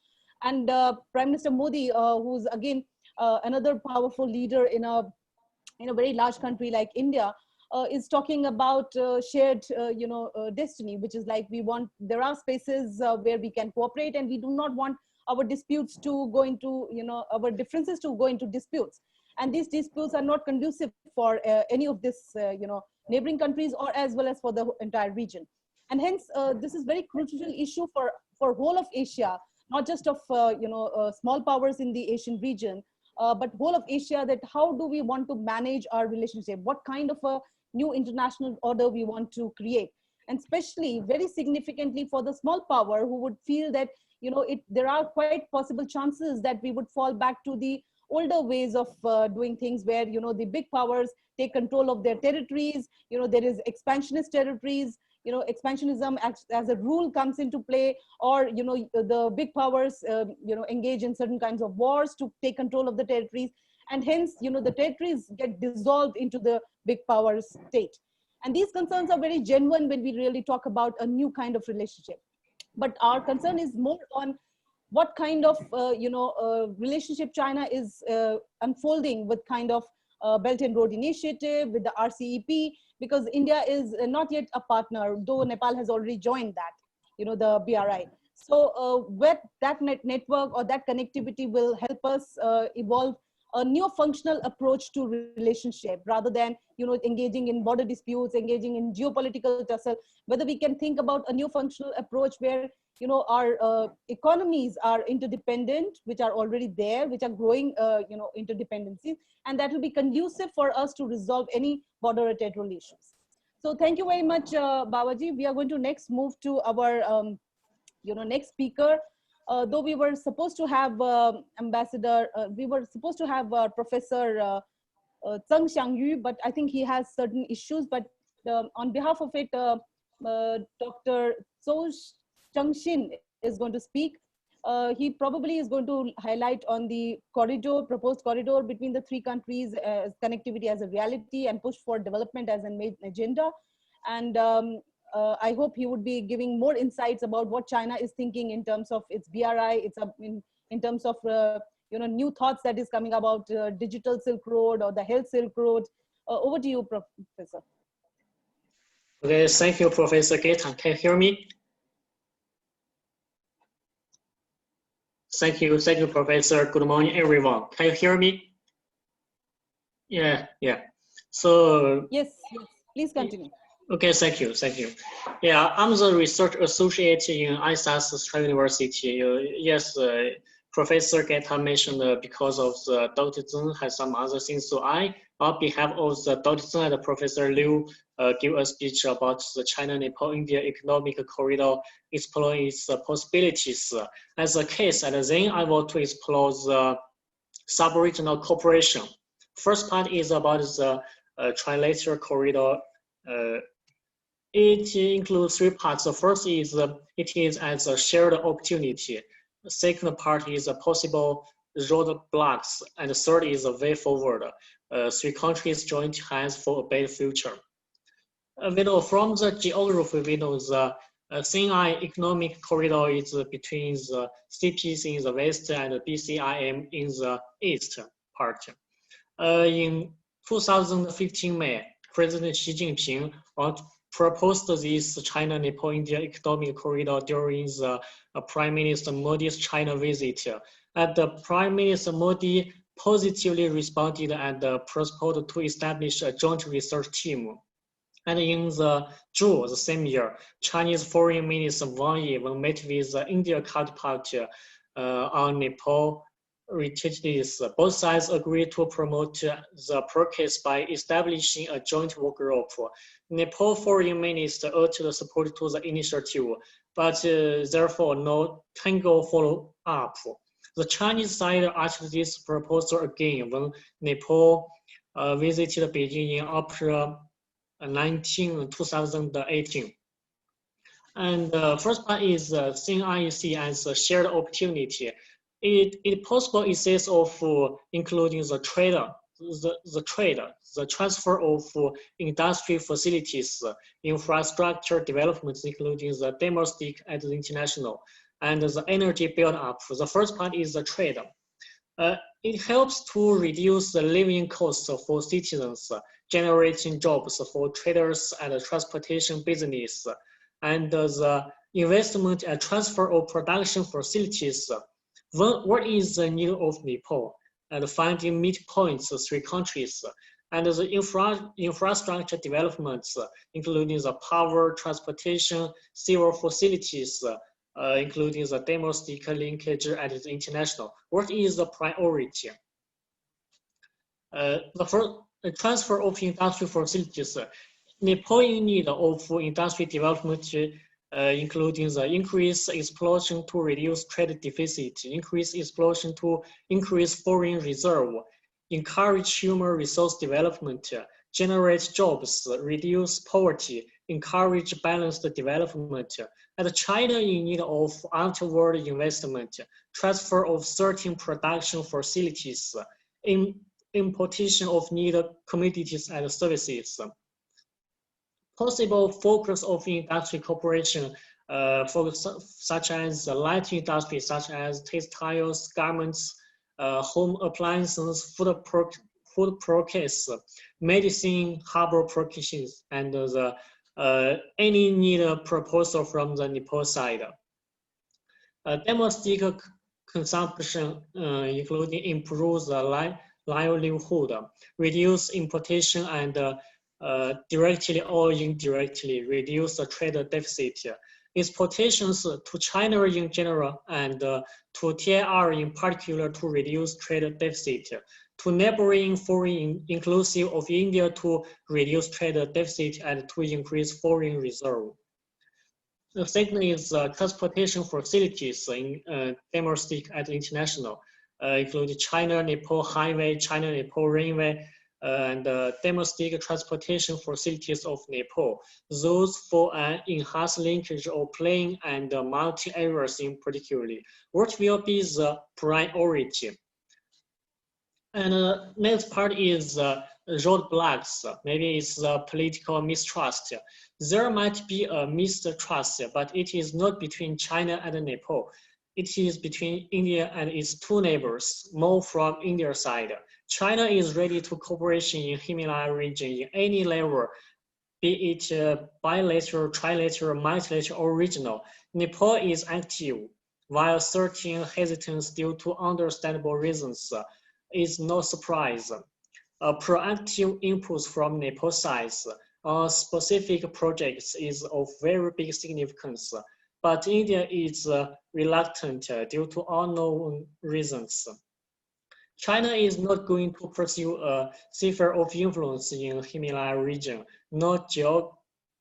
And Prime Minister Modi, who's again another powerful leader in a very large country like India, is talking about shared destiny, which is like there are spaces where we can cooperate, and we do not want our disputes to go into, our differences to go into disputes. And these disputes are not conducive for any of this, neighboring countries, or as well as for the entire region. And hence, this is very crucial issue for whole of Asia, not just of, small powers in the Asian region, but whole of Asia, that how do we want to manage our relationship? What kind of a new international order we want to create? And especially very significantly for the small power who would feel that, there are quite possible chances that we would fall back to the older ways of doing things, where, the big powers take control of their territories. There is expansionist territories, expansionism as a rule comes into play, or, the big powers, engage in certain kinds of wars to take control of the territories. And hence, the territories get dissolved into the big power state. And these concerns are very genuine when we really talk about a new kind of relationship. But our concern is more on what kind of, relationship China is unfolding with kind of Belt and Road Initiative, with the RCEP, because India is not yet a partner, though Nepal has already joined that, the BRI. So where that network or that connectivity will help us evolve a new functional approach to relationship, rather than, engaging in border disputes, engaging in geopolitical tussle, whether we can think about a new functional approach where, our economies are interdependent, which are already there, which are growing, interdependencies, and that will be conducive for us to resolve any border or territorial issues. So thank you very much, Bawaji. We are going to next move to our, next speaker. Though we were supposed to have Professor Zheng Xiangyu, but I think he has certain issues. But on behalf of it, Dr. Zhou Chengxin is going to speak. he probably is going to highlight on the corridor, proposed corridor between the three countries, connectivity as a reality and push for development as an agenda. And I hope he would be giving more insights about what China is thinking in terms of its BRI, in terms of new thoughts that is coming about digital Silk Road or the health Silk Road. Over to you, Professor. Okay, thank you, Professor Geeta. Can you hear me? Thank you, Professor. Good morning, everyone. Can you hear me? Yeah. So yes, please continue. Okay, thank you. Yeah, I'm the research associate in ISAS Australian University. Yes, Professor Geeta mentioned because of the Dr. Zheng has some other things. So I, on behalf of the Dr. Zheng and Professor Liu, give a speech about the China-Nepal-India economic corridor, exploring its possibilities. As a case, and then I want to explore the sub-regional cooperation. First part is about the trilateral corridor. It includes three parts. The first is it is as a shared opportunity. The second part is a possible roadblocks, and the third is a way forward. Three countries join hands for a better future. We know from the geography, we know the Sinai economic corridor is between the CPC in the west and the BCIM in the east part. In 2015 May, President Xi Jinping proposed this China-Nepal-India economic corridor during the Prime Minister Modi's China visit. And the Prime Minister Modi positively responded and proposed to establish a joint research team. And in June the same year, Chinese Foreign Minister Wang Yi met with the India counterpart on Nepal Retd. Both sides agreed to promote the progress by establishing a joint work group. Nepal Foreign Minister urged support to the initiative, but therefore no tango follow-up. The Chinese side asked this proposal again when Nepal visited Beijing in April 19, 2018. And first part is seeing NIICE as a shared opportunity. It possible exists of including the transfer of industry facilities, infrastructure developments, including the domestic and the international, and the energy build-up. The first part is the trade. It helps to reduce the living costs for citizens, generating jobs for traders and transportation business, and the investment and transfer of production facilities. What is the need of Nepal? And finding midpoints, three countries, and the infrastructure developments, including the power, transportation, civil facilities, including the domestic linkage and the international. What is the priority? The first, transfer of industrial facilities. Nepal in need of industry development, including the increased exploration to reduce trade deficit, increased exploration to increase foreign reserve, encourage human resource development, generate jobs, reduce poverty, encourage balanced development. And China in need of outward investment, transfer of certain production facilities, importation of needed commodities and services. Possible focus of industry cooperation, such as the light industry, such as textiles, garments, home appliances, food process, medicine, harbor purchases, and any needed proposal from the Nepal side. Domestic consumption, including improve the livelihood, reduce importation, and directly or indirectly reduce the trade deficit. Exportations to China in general and to TIR in particular to reduce trade deficit. To neighboring foreign inclusive of India to reduce trade deficit and to increase foreign reserve. The second is transportation facilities in domestic and international, including China-Nepal highway, China-Nepal railway, and domestic transportation facilities of Nepal, those for an enhanced linkage of plain and mountain areas in particularly. What will be the priority? And next part is roadblocks. Maybe it's political mistrust. There might be a mistrust, but it is not between China and Nepal. It is between India and its two neighbors, more from India's side. China is ready to cooperation in Himalaya region in any level, be it bilateral, trilateral, multilateral, or regional. Nepal is active, while certain hesitance due to understandable reasons is no surprise. Proactive inputs from Nepal side on specific projects is of very big significance, but India is reluctant due to unknown reasons. China is not going to pursue a sphere of influence in Himalaya region. No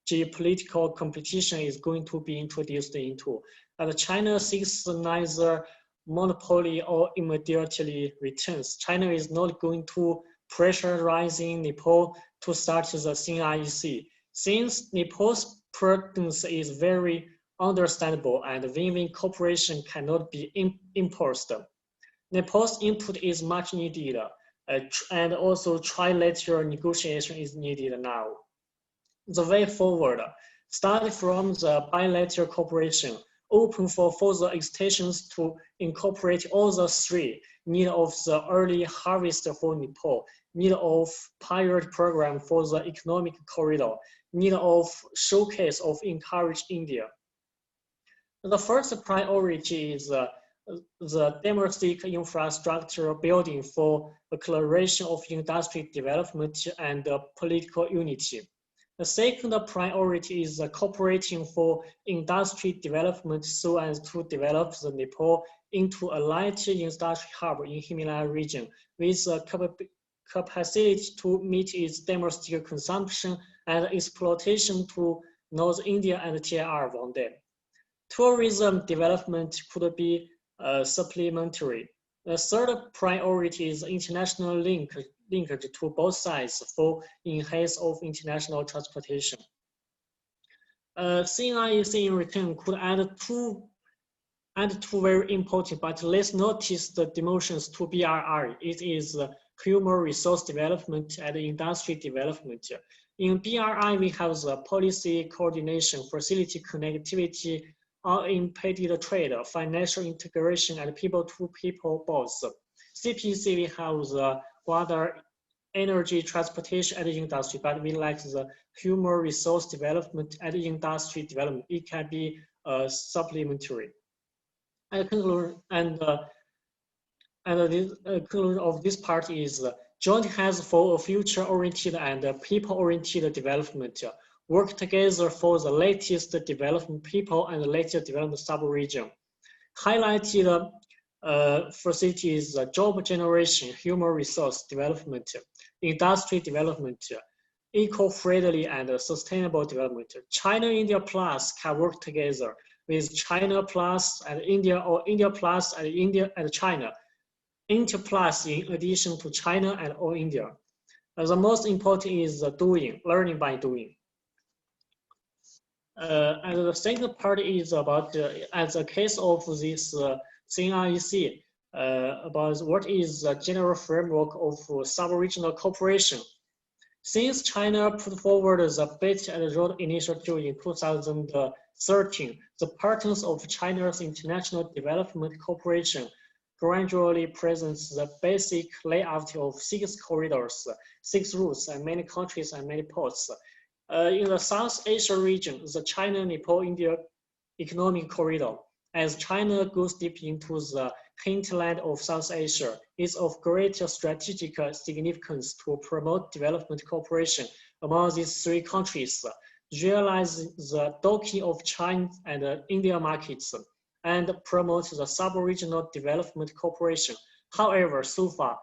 geopolitical competition is going to be introduced into. And China seeks neither monopoly or immediately returns. China is not going to pressurizing Nepal to start the NIICE. Since Nepal's presence is very understandable and win-win cooperation cannot be imposed, Nepal's input is much needed, and also trilateral negotiation is needed now. The way forward, start from the bilateral cooperation, open for further extensions to incorporate all the three: need of the early harvest for Nepal, need of pilot program for the economic corridor, need of showcase of encourage India. The first priority is the domestic infrastructure building for acceleration of industry development and political unity. The second priority is cooperating for industry development so as to develop the Nepal into a light industry hub in Himalaya region with a capacity to meet its domestic consumption and exploitation to North India and TIR one day. Tourism development could be supplementary. The third priority is international linkage to both sides for enhance of international transportation. NIICE in return could add two very important, but let's notice the dimensions to BRI. It is human resource development and industry development. In BRI, we have the policy coordination, facility connectivity, unimpeded trade, financial integration, and people-to-people both. CPC, we have the water, energy, transportation, and industry, but we like the human resource development and industry development. It can be supplementary. And conclusion of this part is joint hands for a future-oriented and people-oriented development. Work together for the latest development people and the latest development sub-region. Highlighted facilities, job generation, human resource development, industry development, eco-friendly and sustainable development. China-India Plus can work together with China Plus and India, or India Plus and India and China. Inter Plus in addition to China and all India. The most important is doing, learning by doing. And the second part is about, as a case of this NIICE, about what is the general framework of sub-regional cooperation. Since China put forward the Belt and Road Initiative in 2013, the patterns of China's international development cooperation gradually presents the basic layout of 6 corridors, 6 routes, and many countries and many ports. In the South Asia region, the China-Nepal-India economic corridor, as China goes deep into the hinterland of South Asia, is of great strategic significance to promote development cooperation among these 3 countries, realize the docking of China and India markets, and promote the sub-regional development cooperation. However, so far,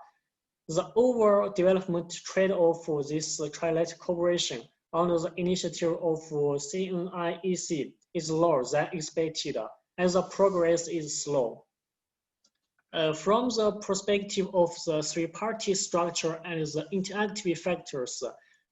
the overall development trade-off for this trilateral cooperation under the initiative of NIICE is lower than expected, as the progress is slow. From the perspective of the three-party structure and the interactive factors,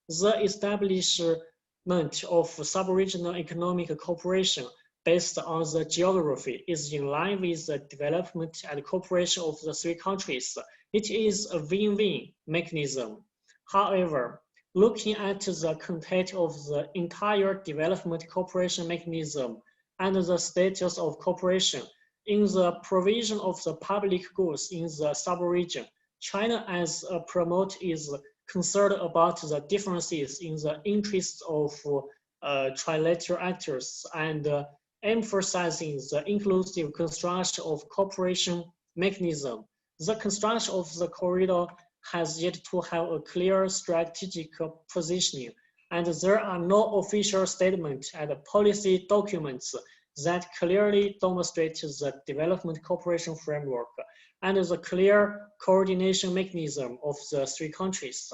the establishment of sub-regional economic cooperation based on the geography is in line with the development and cooperation of the three countries. It is a win-win mechanism. However, looking at the content of the entire development cooperation mechanism and the status of cooperation in the provision of the public goods in the sub-region, China as a promoter is concerned about the differences in the interests of trilateral actors and emphasizing the inclusive construction of cooperation mechanism. The construction of the corridor has yet to have a clear strategic positioning, and there are no official statements and policy documents that clearly demonstrate the development cooperation framework and the clear coordination mechanism of the three countries.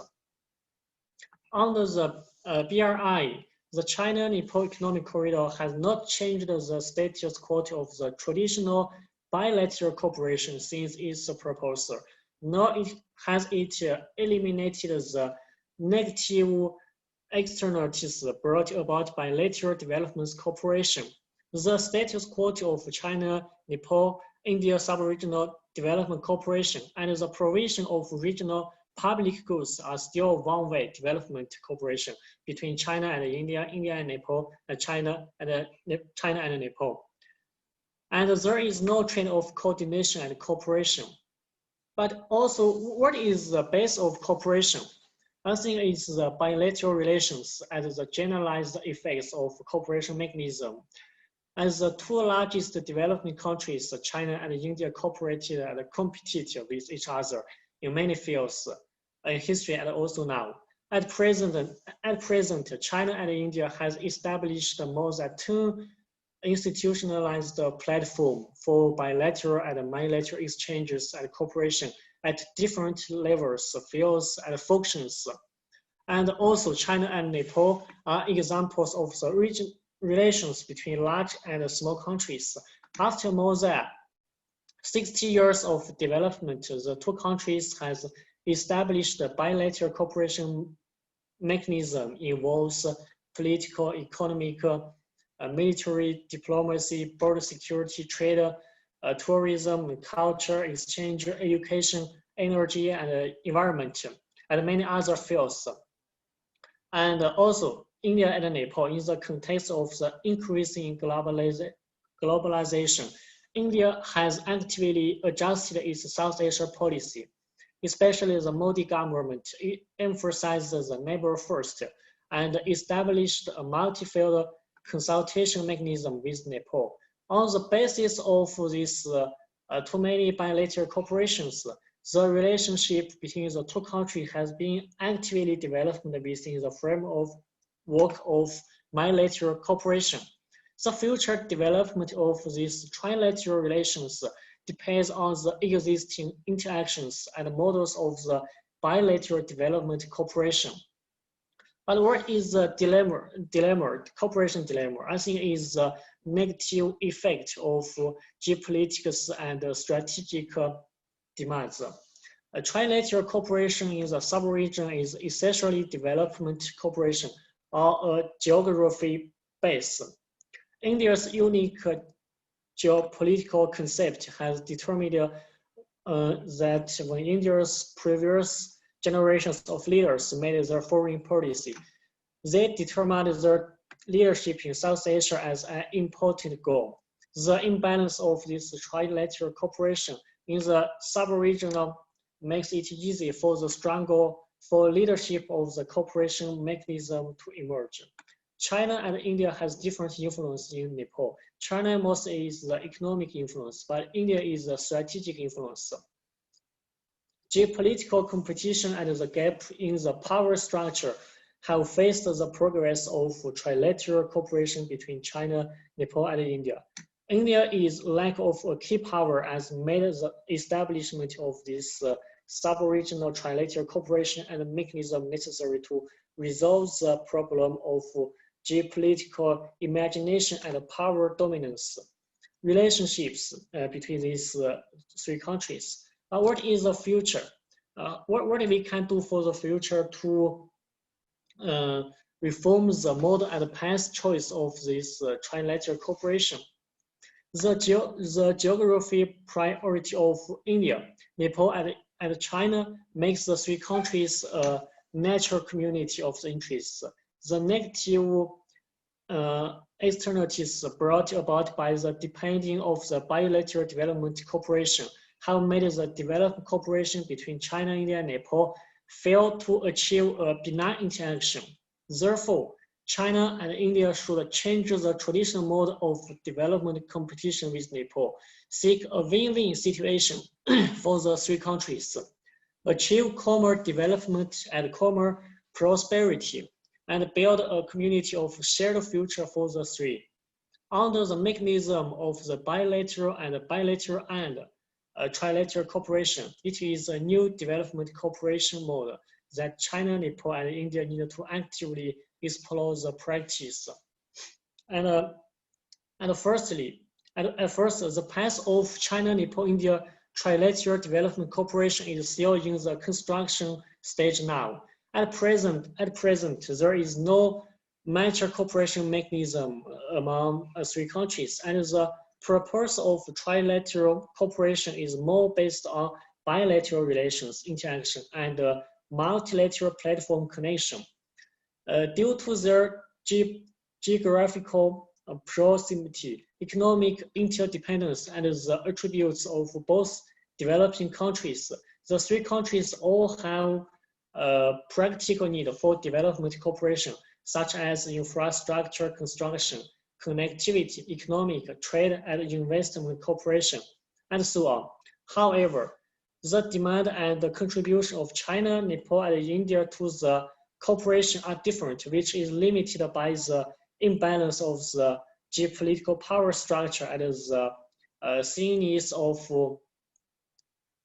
Under the BRI, the China-Nepal Economic Corridor has not changed the status quo of the traditional bilateral cooperation since its proposal, nor has it eliminated the negative externalities brought about by bilateral development cooperation. The status quo of China, Nepal, India sub-regional development cooperation and the provision of regional public goods are still one-way development cooperation between China and India, India and Nepal, and China and Nepal. And there is no trend of coordination and cooperation. But also, what is the base of cooperation? I think it's the bilateral relations and the generalized effects of cooperation mechanism. As the two largest developing countries, China and India, cooperated and competed with each other in many fields in history and also now. At present, China and India has established more than 2 institutionalized platform for bilateral and multilateral exchanges and cooperation at different levels, fields, and functions. And also, China and Nepal are examples of the relations between large and small countries. After more than 60 years of development, the two countries has established a bilateral cooperation mechanism involves political, economic, military, diplomacy, border security, trade, tourism, culture, exchange, education, energy, and environment, and many other fields. And also, India and Nepal, in the context of the increasing globalization, India has actively adjusted its South Asia policy, especially the Modi government. It emphasizes the neighbor first and established a multi-field consultation mechanism with Nepal. On the basis of this too many bilateral cooperations, the relationship between the two countries has been actively developed within the framework of bilateral cooperation. The future development of these trilateral relations depends on the existing interactions and models of the bilateral development cooperation. But what is the cooperation dilemma? I think is the negative effect of geopolitics and strategic demands. A trilateral cooperation in the sub-region is essentially development cooperation or a geography base. India's unique geopolitical concept has determined that when India's previous generations of leaders made their foreign policy, they determined their leadership in South Asia as an important goal. The imbalance of this trilateral cooperation in the sub-regional makes it easy for the struggle for leadership of the cooperation mechanism to emerge. China and India has different influence in Nepal. China mostly is the economic influence, but India is the strategic influence. Geopolitical competition and the gap in the power structure have faced the progress of trilateral cooperation between China, Nepal, and India. India is lack of a key power as made the establishment of this sub-regional trilateral cooperation and mechanism necessary to resolve the problem of geopolitical imagination and power dominance. relationships between these three countries. What is the future? What we can do for the future to reform the model and path choice of this trilateral cooperation? The geography priority of India, Nepal, and China makes the three countries a natural community of the interests. The negative externalities brought about by the depending of the bilateral development cooperation have made the development cooperation between China, India, and Nepal fail to achieve a benign interaction. Therefore, China and India should change the traditional mode of development competition with Nepal, seek a win-win situation for the three countries, achieve common development and common prosperity, and build a community of shared future for the three. Under the mechanism of the bilateral and trilateral cooperation, it is a new development cooperation model that China, Nepal, and India need to actively explore the practice. And firstly, at first, the path of China, Nepal, India trilateral development cooperation is still in the construction stage now. At present, there is no major cooperation mechanism among three countries, and the purpose of trilateral cooperation is more based on bilateral relations, interaction, and multilateral platform connection. Due to their geographical proximity, economic interdependence, and the attributes of both developing countries, the three countries all have practical need for development cooperation, such as infrastructure construction, connectivity, economic, trade, and investment cooperation, and so on. However, the demand and the contribution of China, Nepal, and India to the cooperation are different, which is limited by the imbalance of the geopolitical power structure and the thinness of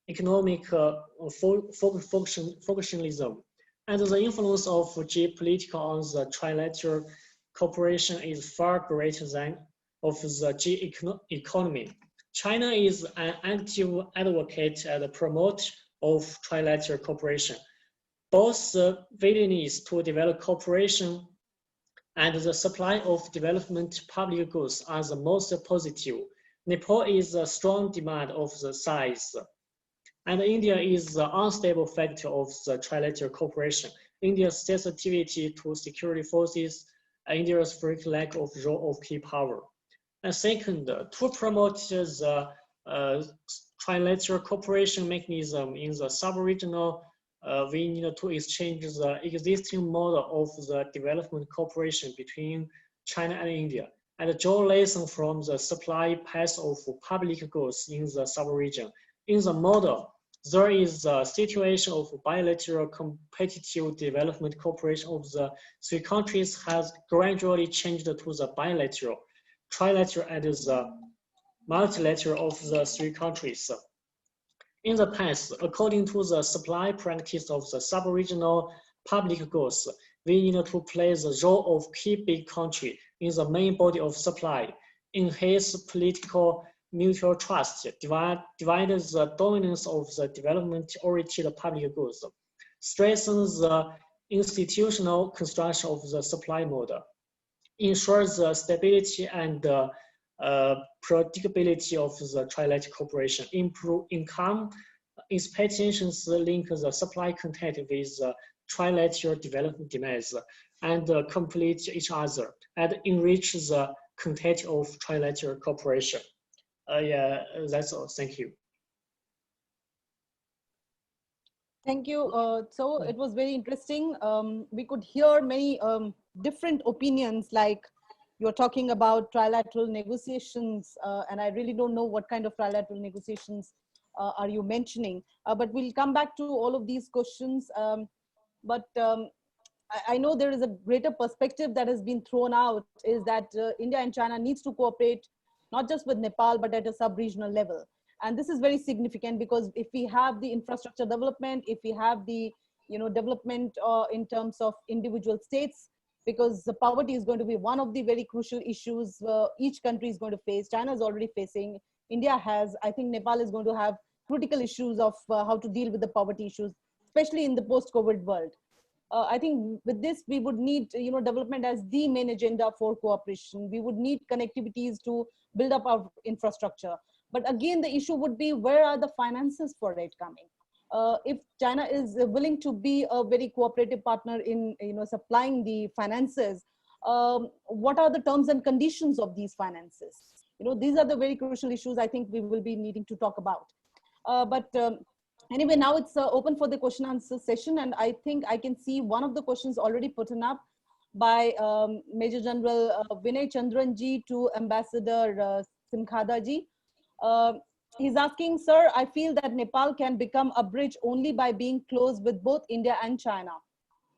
economic functionalism. And the influence of geopolitical on the trilateral cooperation is far greater than of the economy. China is an active advocate and promoter of trilateral cooperation. Both the willingness to develop cooperation and the supply of development public goods are the most positive. Nepal is a strong demand of the size, and India is the unstable factor of the trilateral cooperation. India's sensitivity to security forces, India's frequent lack of role of key power. And second, to promote the trilateral cooperation mechanism in the sub-regional, we need to exchange the existing model of the development cooperation between China and India, and draw lessons from the supply path of public goods in the sub-region. In the model, there is a situation of bilateral competitive development cooperation of the three countries has gradually changed to the bilateral, trilateral, and the multilateral of the three countries. In the past, according to the supply practice of the sub-regional public goods, we need to play the role of key big country in the main body of supply, enhance political mutual trust, divide the dominance of the development-oriented public goods, strengthen the institutional construction of the supply model, ensure the stability and predictability of the trilateral cooperation, improve income expectations, link the supply content with the trilateral development demands, and complete each other, and enrich the content of trilateral cooperation. Yeah, that's all. Thank you. Thank you. So it was very interesting. We could hear many different opinions, like you're talking about trilateral negotiations, and I really don't know what kind of trilateral negotiations are you mentioning, but we'll come back to all of these questions. I know there is a greater perspective that has been thrown out, is that India and China needs to cooperate not just with Nepal, but at a sub-regional level. And this is very significant, because if we have the infrastructure development, if we have the development in terms of individual states, because the poverty is going to be one of the very crucial issues each country is going to face. China is already facing, India has, I think Nepal is going to have critical issues of how to deal with the poverty issues, especially in the post-COVID world. I think with this, we would need, development as the main agenda for cooperation. We would need connectivities to build up our infrastructure. But again, the issue would be, where are the finances for it coming? If China is willing to be a very cooperative partner in, supplying the finances, what are the terms and conditions of these finances? These are the very crucial issues I think we will be needing to talk about. Anyway, now it's open for the question answer session, and I think I can see one of the questions already put up by Major General Vinay Chandran ji to Ambassador Simkhada ji. He's asking, sir, I feel that Nepal can become a bridge only by being close with both India and China.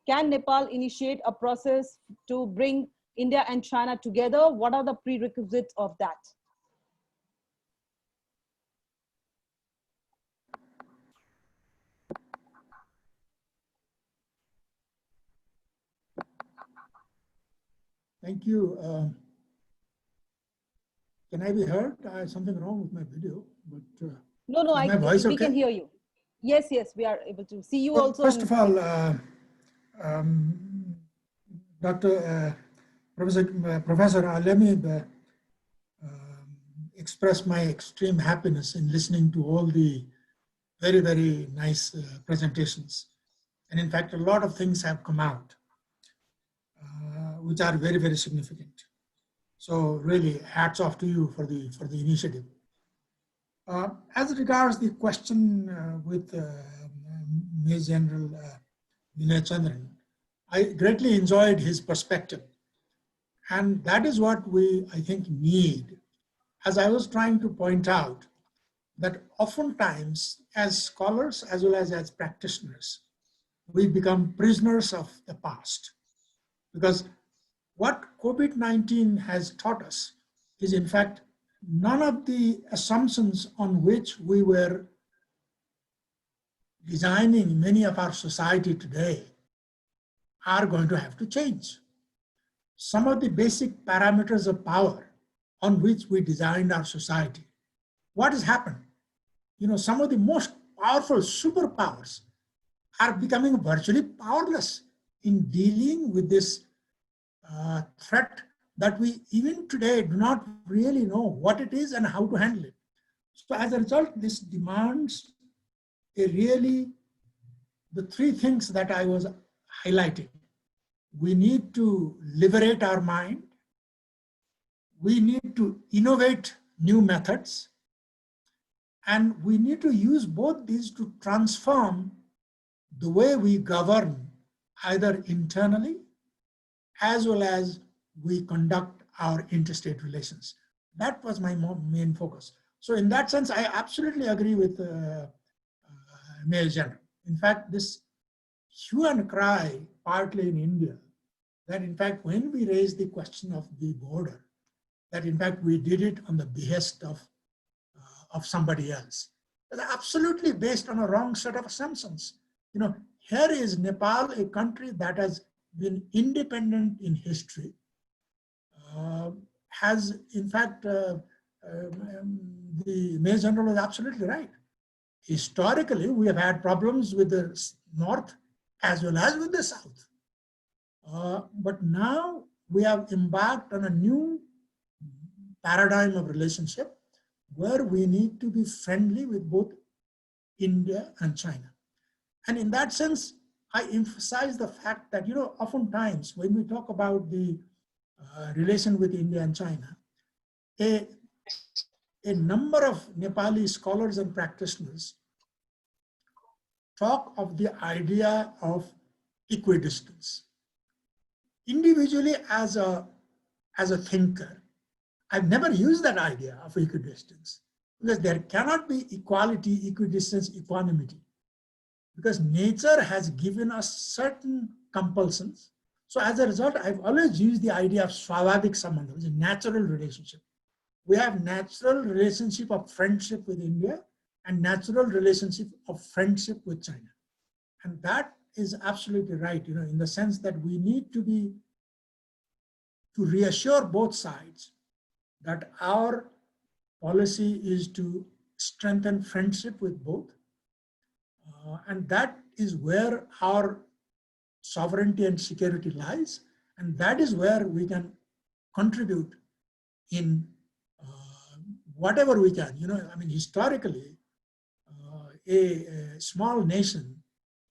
Can Nepal initiate a process to bring India and China together? What are the prerequisites of that? Thank you. Can I be heard? I have something wrong with my video, but no, we can hear you. Yes, we are able to see you also. First of all, Professor, let me express my extreme happiness in listening to all the very, very nice presentations. And in fact, a lot of things have come out, which are very, very significant. So really, hats off to you for the initiative. As regards the question with Major General Vinay Chandran, I greatly enjoyed his perspective. And that is what we, I think, need. As I was trying to point out, that oftentimes as scholars as well as practitioners, we become prisoners of the past. Because what COVID-19 has taught us is, in fact, none of the assumptions on which we were designing many of our society today are going to have to change. Some of the basic parameters of power on which we designed our society. What has happened? Some of the most powerful superpowers are becoming virtually powerless in dealing with this threat that we even today do not really know what it is and how to handle it. So as a result, this demands the three things that I was highlighting. We need to liberate our mind. We need to innovate new methods. And we need to use both these to transform the way we govern, either internally as well as we conduct our interstate relations. That was my main focus. So in that sense, I absolutely agree with Major General. In fact, this hue and cry, partly in India, that in fact, when we raised the question of the border, that in fact, we did it on the behest of somebody else. It's absolutely based on a wrong set of assumptions. Here is Nepal, a country that has been independent in history, has in fact, the Major General was absolutely right. Historically, we have had problems with the North as well as with the South. But now we have embarked on a new paradigm of relationship where we need to be friendly with both India and China. And in that sense, I emphasize the fact that, oftentimes when we talk about the relation with India and China, a number of Nepali scholars and practitioners talk of the idea of equidistance. Individually, as a thinker, I've never used that idea of equidistance, because there cannot be equality, equidistance, equanimity, because nature has given us certain compulsions. So as a result, I've always used the idea of swavavik sambandha, which is a natural relationship. We have natural relationship of friendship with India and natural relationship of friendship with China. And that is absolutely right, in the sense that we need to be to reassure both sides that our policy is to strengthen friendship with both. And that is where our sovereignty and security lies. And that is where we can contribute in whatever we can. I mean, historically, a small nation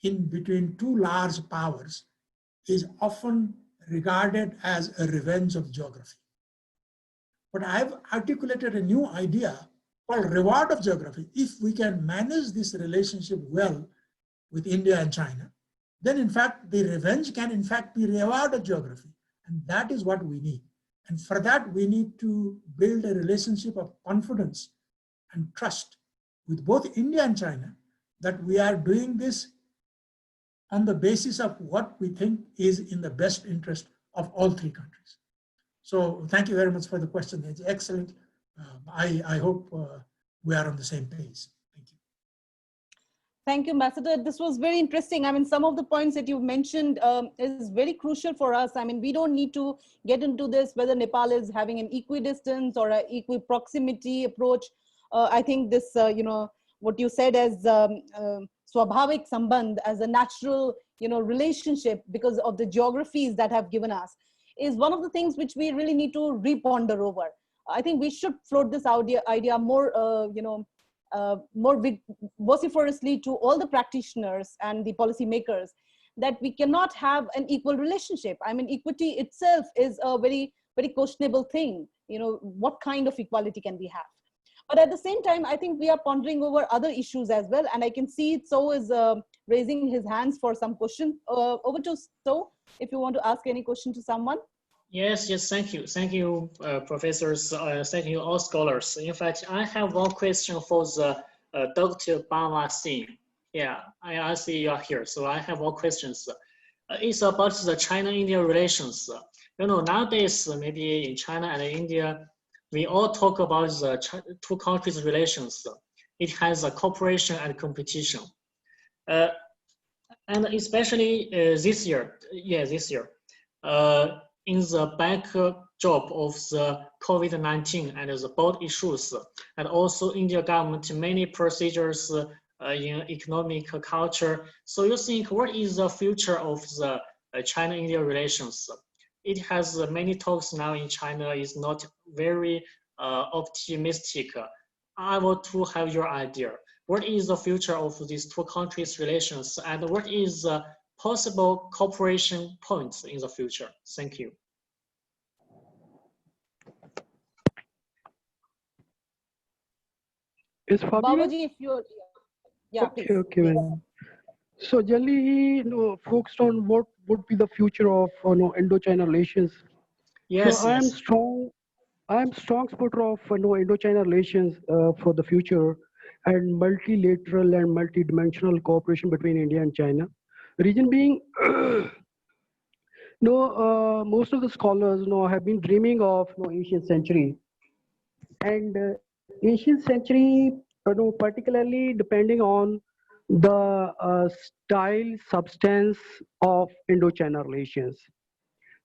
in between two large powers is often regarded as a revenge of geography. But I've articulated a new idea called reward of geography. If we can manage this relationship well with India and China, then in fact, the revenge can in fact be reward of geography. And that is what we need. And for that, we need to build a relationship of confidence and trust with both India and China, that we are doing this on the basis of what we think is in the best interest of all three countries. So thank you very much for the question. It's excellent. I hope we are on the same page. Thank you. Thank you, Ambassador. This was very interesting. I mean, some of the points that you've mentioned is very crucial for us. I mean, we don't need to get into this, whether Nepal is having an equidistance or an equal proximity approach. I think this, what you said as swabhavik sambandh, as a natural, relationship because of the geographies that have given us, is one of the things which we really need to reponder over. I think we should float this idea more, more vociferously to all the practitioners and the policymakers, that we cannot have an equal relationship. I mean, equity itself is a very, very questionable thing. What kind of equality can we have? But at the same time, I think we are pondering over other issues as well. And I can see So is raising his hands for some question. Over to So, if you want to ask any question to someone. Yes, thank you, professors, thank you all scholars. In fact, I have one question for the Dr. Bawa Singh. Yeah, I see you are here, so I have one question. It's about the China-India relations. Nowadays, maybe in China and India, we all talk about the two countries' relations. It has a cooperation and competition. And especially this year, in the backdrop of the COVID-19 and the border issues, and also India government, many procedures in economic culture. So you think, what is the future of the China-India relations? It has many talks now in China, is not very optimistic. I want to have your idea. What is the future of these two countries' relations, and what is the possible cooperation points in the future? Thank you. Is Babaji, if you're, yeah, okay, please. okay, ma'am. So generally, focused on what would be the future of Indo-China relations. Yes, so I am strong supporter of Indo-China relations for the future, and multilateral and multidimensional cooperation between India and China. The reason being, most of the scholars have been dreaming of ancient century, and ancient century, particularly depending on the style, substance of Indo-China relations.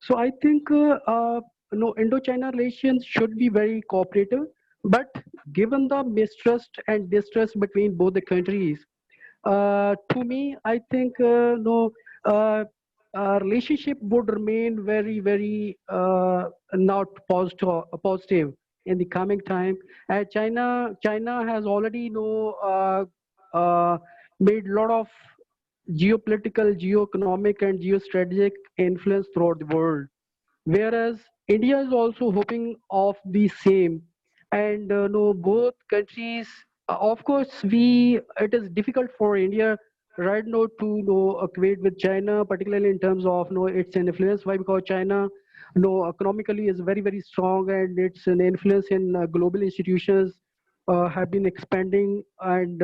So I think Indo-China relations should be very cooperative, but given the mistrust and distrust between both the countries, to me, I think relationship would remain very, very not positive in the coming time. China has already made a lot of geopolitical, geoeconomic, and geostrategic influence throughout the world, whereas India is also hoping of the same. And both countries, of course, it is difficult for India right now to equate with China, particularly in terms of its influence. Why? Because China economically is very, very strong, and its influence in global institutions have been expanding, and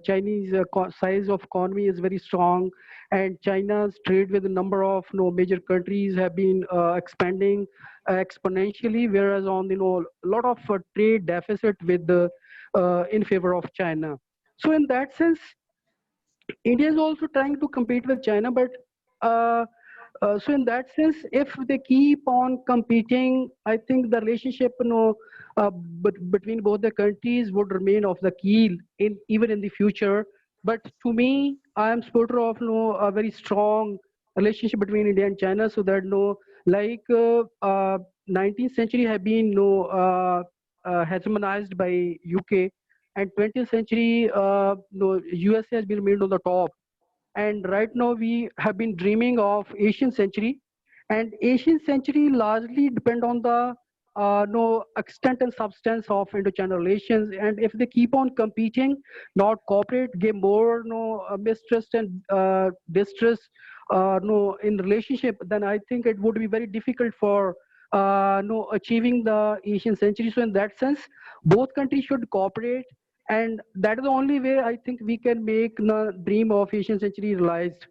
Chinese size of economy is very strong, and China's trade with a number of major countries have been expanding exponentially, whereas on a lot of trade deficit with in favor of China. So in that sense, India is also trying to compete with China, but So in that sense, if they keep on competing, I think the relationship, between both the countries would remain off the keel even in the future. But to me, I am supporter of a very strong relationship between India and China, so that 19th century have been hegemonized by UK, and 20th century USA has been remained on the top. And right now we have been dreaming of Asian century, and Asian century largely depend on the extent and substance of Indo-China relations. And if they keep on competing, not cooperate, give more mistrust and distrust in relationship, then I think it would be very difficult for achieving the Asian century. So in that sense, both countries should cooperate, and that is the only way I think we can make the dream of Asian century realized.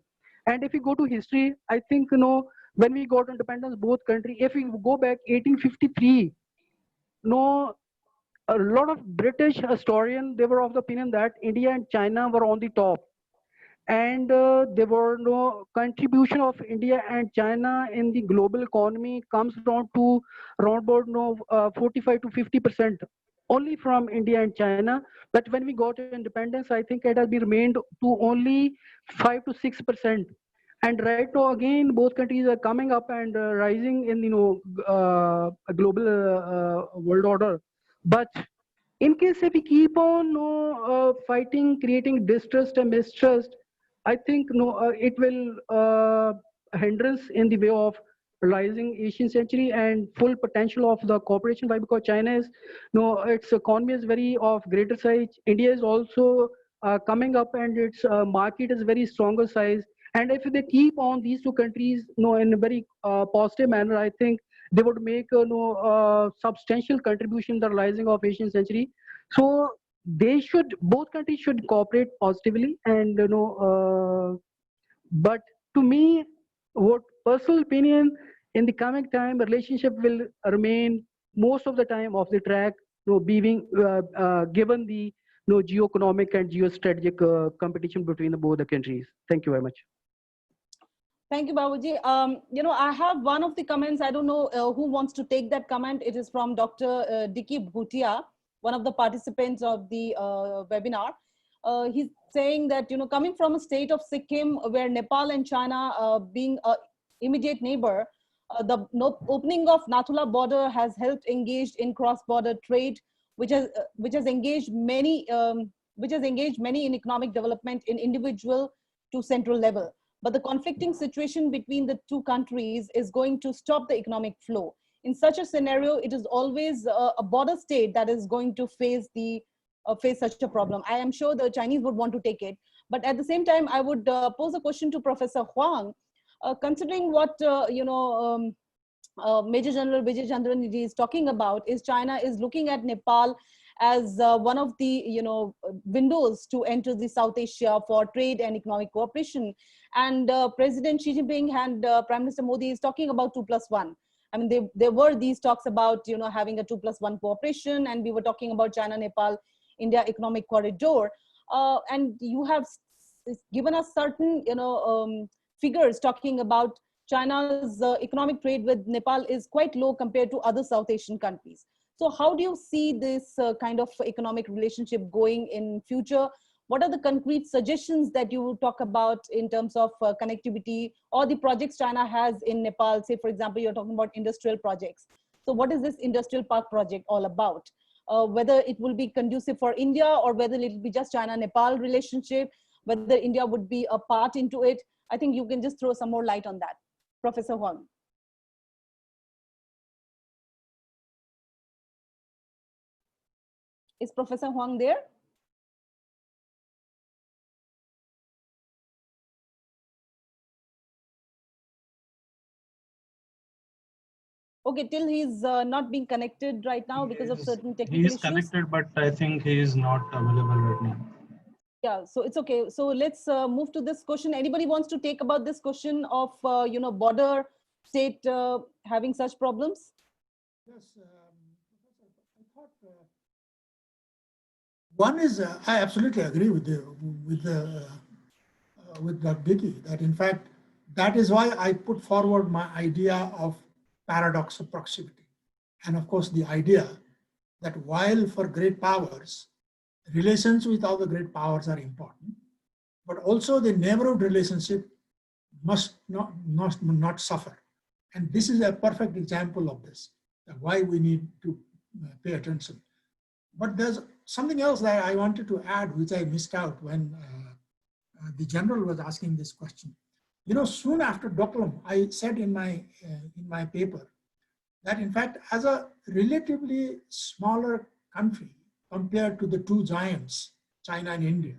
And if we go to history, I think when we got independence, both countries, if we go back 1853, a lot of British historians, they were of the opinion that India and China were on the top, and there were no contribution of India and China in the global economy comes down to around about 45 to 50% only from India and China. But when we got independence, I think it has been remained to only 5 to 6%. And right now, again, both countries are coming up and rising in a global world order. But in case if we keep on fighting, creating distrust and mistrust, I think it will hindrance in the way of realizing Asian century and full potential of the cooperation. Why? Because China is, its economy is very of greater size. India is also coming up, and its market is very stronger size. And if they keep on these two countries, in a very positive manner, I think they would make substantial contribution in the realizing of Asian century. So both countries should cooperate positively, and but to me, what personal opinion, in the coming time, relationship will remain most of the time off the track, being given the geo-economic and geostrategic competition between both the countries. Thank you very much. Thank you, Babuji. I have one of the comments. I don't know who wants to take that comment. It is from Dr. Dicky Bhutia, one of the participants of the webinar. He's saying that, coming from a state of Sikkim, where Nepal and China being an immediate neighbor, the opening of Nathula border has helped engage in cross-border trade, which has engaged many in economic development in individual to central level. But the conflicting situation between the two countries is going to stop the economic flow. In such a scenario, it is always a border state that is going to face such a problem. I am sure the Chinese would want to take it. But at the same time, I would pose a question to Professor Huang. Considering what Major General Vijay Chandran is talking about, is China is looking at Nepal as one of the windows to enter the South Asia for trade and economic cooperation. And President Xi Jinping and Prime Minister Modi is talking about 2+1. I mean, there were these talks about having a 2+1 cooperation, and we were talking about China, Nepal, India economic corridor. And you have given us certain figures talking about China's economic trade with Nepal is quite low compared to other South Asian countries. So how do you see this kind of economic relationship going in future? What are the concrete suggestions that you talk about in terms of connectivity or the projects China has in Nepal? Say, for example, you're talking about industrial projects. So what is this industrial park project all about? Whether it will be conducive for India, or whether it will be just China-Nepal relationship, whether India would be a part into it. I think you can just throw some more light on that. Professor Huang. Is Professor Huang there? Okay, till he's not being connected right now because of certain technical issues. He is connected, but I think he is not available right now. Yeah, so it's okay. So let's move to this question. Anybody wants to take about this question of border state having such problems? Yes, I thought one is I absolutely agree with Dr. Dicky that in fact that is why I put forward my idea of paradox of proximity. And of course, the idea that while for great powers, relations with other great powers are important, but also the neighborhood relationship must not suffer. And this is a perfect example of this, why we need to pay attention. But there's something else that I wanted to add, which I missed out when the general was asking this question. You know, soon after Doklam, I said in my paper that in fact, as a relatively smaller country compared to the two giants, China and India,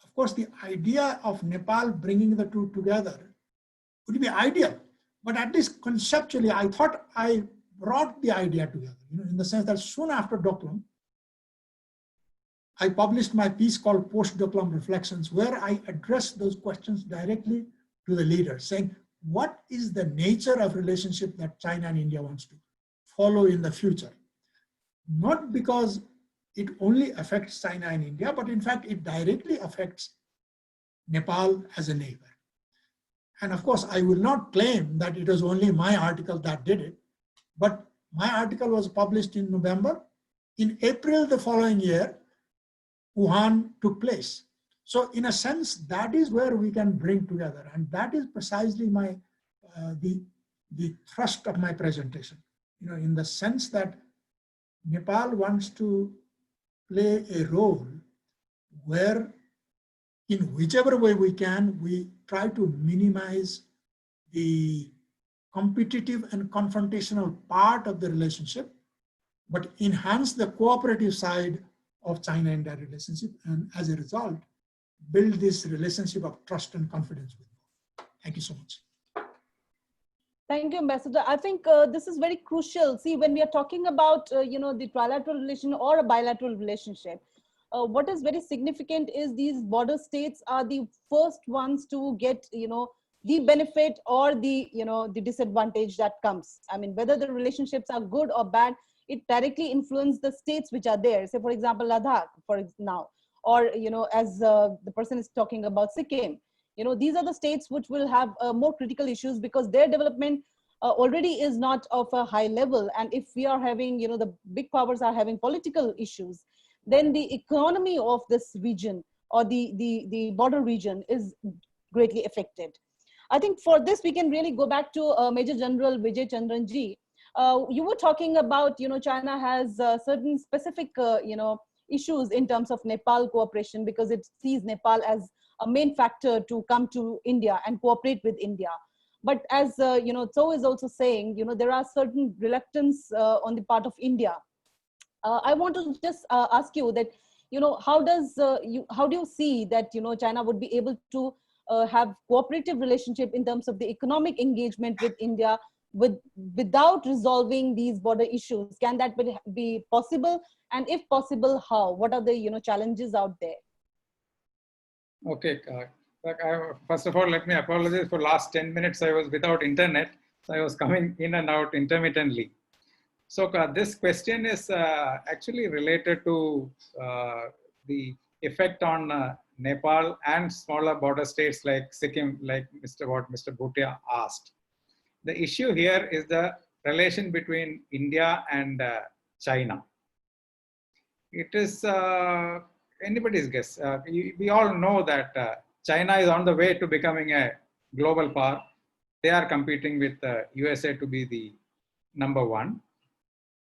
of course, the idea of Nepal bringing the two together would be ideal. But at least conceptually, I thought I brought the idea together, you know, in the sense that soon after Doklam, I published my piece called Post-Doklam Reflections, where I addressed those questions directly to the leaders, saying, what is the nature of relationship that China and India wants to follow in the future? Not because it only affects China and India, but in fact, it directly affects Nepal as a neighbor. And of course, I will not claim that it was only my article that did it, but my article was published in November. In April the following year, Wuhan took place. So in a sense, that is where we can bring together. And that is precisely my the thrust of my presentation, you know, in the sense that Nepal wants to play a role where in whichever way we can, we try to minimize the competitive and confrontational part of the relationship, but enhance the cooperative side of China-India relationship, and as a result, build this relationship of trust and confidence with them. Thank you so much. Thank you, Ambassador. I think this is very crucial. See, when we are talking about, you know, the trilateral relation or a bilateral relationship, what is very significant is these border states are the first ones to get, you know, the benefit or the, you know, the disadvantage that comes. I mean, whether the relationships are good or bad, it directly influences the states which are there. Say, for example, Ladakh, for now, or, you know, as the person is talking about Sikkim, you know, these are the states which will have more critical issues because their development already is not of a high level. And if we are having, you know, the big powers are having political issues, then the economy of this region or the border region is greatly affected. I think for this, we can really go back to Major General Vijay Chandran ji. You were talking about, you know, China has certain specific, you know, issues in terms of Nepal cooperation because it sees Nepal as a main factor to come to India and cooperate with India. But as, you know, Tso is also saying, you know, there are certain reluctance on the part of India. I want to just ask you that, you know, how do you see that, you know, China would be able to have cooperative relationship in terms of the economic engagement with India without resolving these border issues? Can that be possible? And if possible, how? What are the, you know, challenges out there? Okay. First of all, let me apologize for last 10 minutes. I was without internet. So I was coming in and out intermittently. So this question is actually related to the effect on Nepal and smaller border states like Sikkim, like Mr. Bhutia asked. The issue here is the relation between India and China. It is anybody's guess. We all know that China is on the way to becoming a global power. They are competing with USA to be the #1.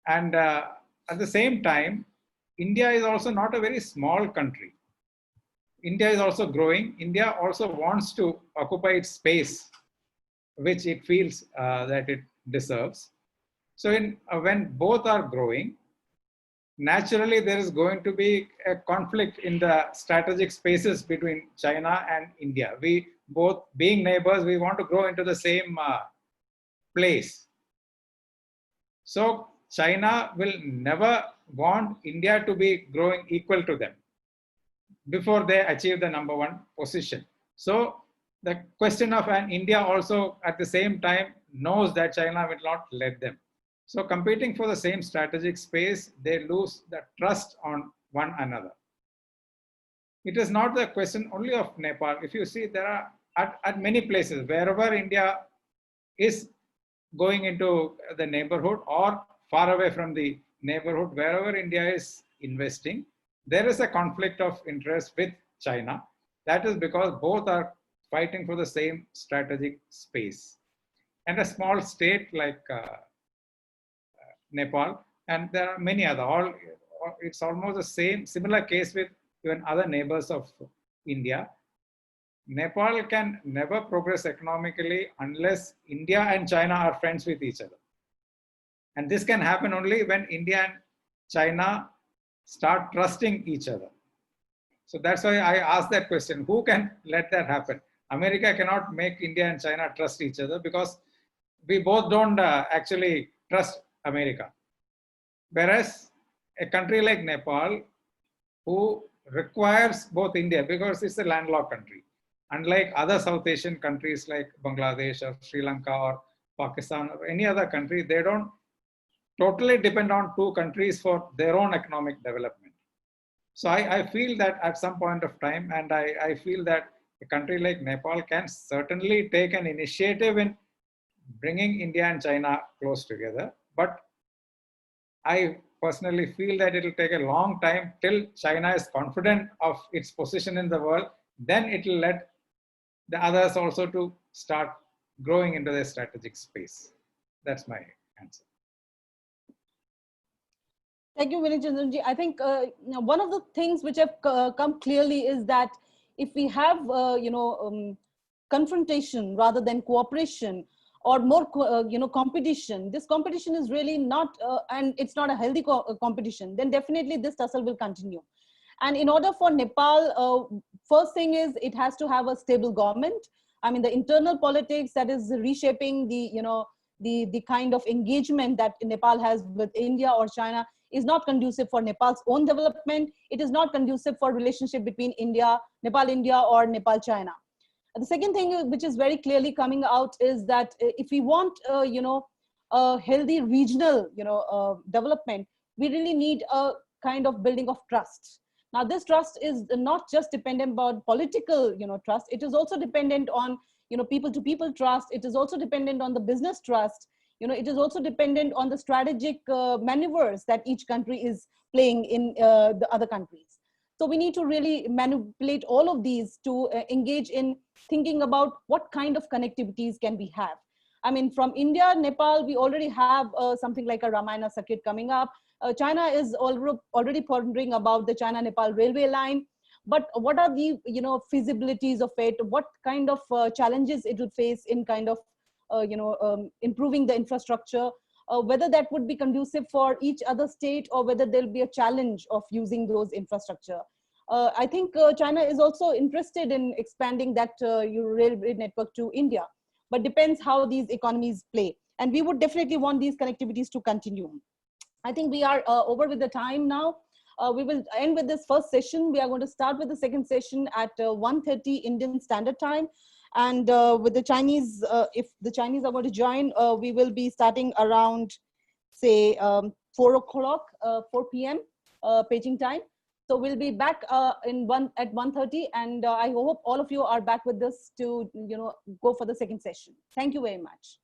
And at the same time, India is also not a very small country. India is also growing. India also wants to occupy its space, which it feels that it deserves. So when both are growing, naturally there is going to be a conflict in the strategic spaces between China and India. We both being neighbors, we want to grow into the same place. So China will never want India to be growing equal to them before they achieve the #1 position. So the question of India also at the same time knows that China will not let them. So competing for the same strategic space, they lose the trust on one another. It is not the question only of Nepal. If you see, there are at many places, wherever India is going into the neighborhood or far away from the neighborhood, wherever India is investing, there is a conflict of interest with China. That is because both are fighting for the same strategic space. And a small state like Nepal, and there are many other, it's almost the same, similar case with even other neighbors of India. Nepal can never progress economically unless India and China are friends with each other. And this can happen only when India and China start trusting each other. So that's why I asked that question, who can let that happen? America cannot make India and China trust each other because we both don't actually trust America. Whereas a country like Nepal, who requires both India, because it's a landlocked country, unlike other South Asian countries like Bangladesh or Sri Lanka or Pakistan or any other country, they don't totally depend on two countries for their own economic development. So I feel that at some point of time, and I feel that a country like Nepal can certainly take an initiative in bringing India and China close together. But I personally feel that it will take a long time till China is confident of its position in the world. Then it will let the others also to start growing into their strategic space. That's my answer. Thank you, Vinay Chandranji. I think one of the things which have come clearly is that if we have confrontation rather than cooperation, or more competition, this competition is really not, and it's not a healthy competition, then definitely this tussle will continue. And in order for Nepal, first thing is it has to have a stable government. I mean, the internal politics that is reshaping the kind of engagement that Nepal has with India or China is not conducive for Nepal's own development. It is not conducive for relationship between Nepal-India or Nepal-China. The second thing which is very clearly coming out is that if we want, a healthy regional, development, we really need a kind of building of trust. Now, this trust is not just dependent on political, trust. It is also dependent on, people-to-people trust. It is also dependent on the business trust. It is also dependent on the strategic maneuvers that each country is playing in the other countries. So we need to really manipulate all of these to engage in thinking about what kind of connectivities can we have. I mean, from India, Nepal, we already have something like a Ramayana circuit coming up. China is already pondering about the China-Nepal railway line. But what are the feasibilities of it? What kind of challenges it would face in kind of improving the infrastructure? Whether that would be conducive for each other state, or whether there'll be a challenge of using those infrastructure. I think China is also interested in expanding that railway network to India, but depends how these economies play. And we would definitely want these connectivities to continue. I think we are over with the time now. We will end with this first session. We are going to start with the second session at 1:30 Indian Standard Time. And with the Chinese, if the Chinese are going to join, we will be starting around, say, 4 o'clock, 4 p.m. Beijing time. So we'll be back at 1:30, and I hope all of you are back with us to go for the second session. Thank you very much.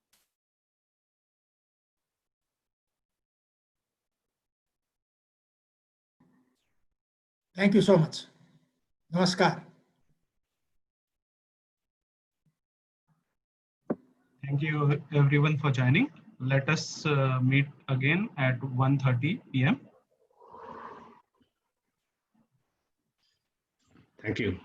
Thank you so much. Namaskar. Thank you everyone for joining. Let us meet again at 1:30 p.m. Thank you.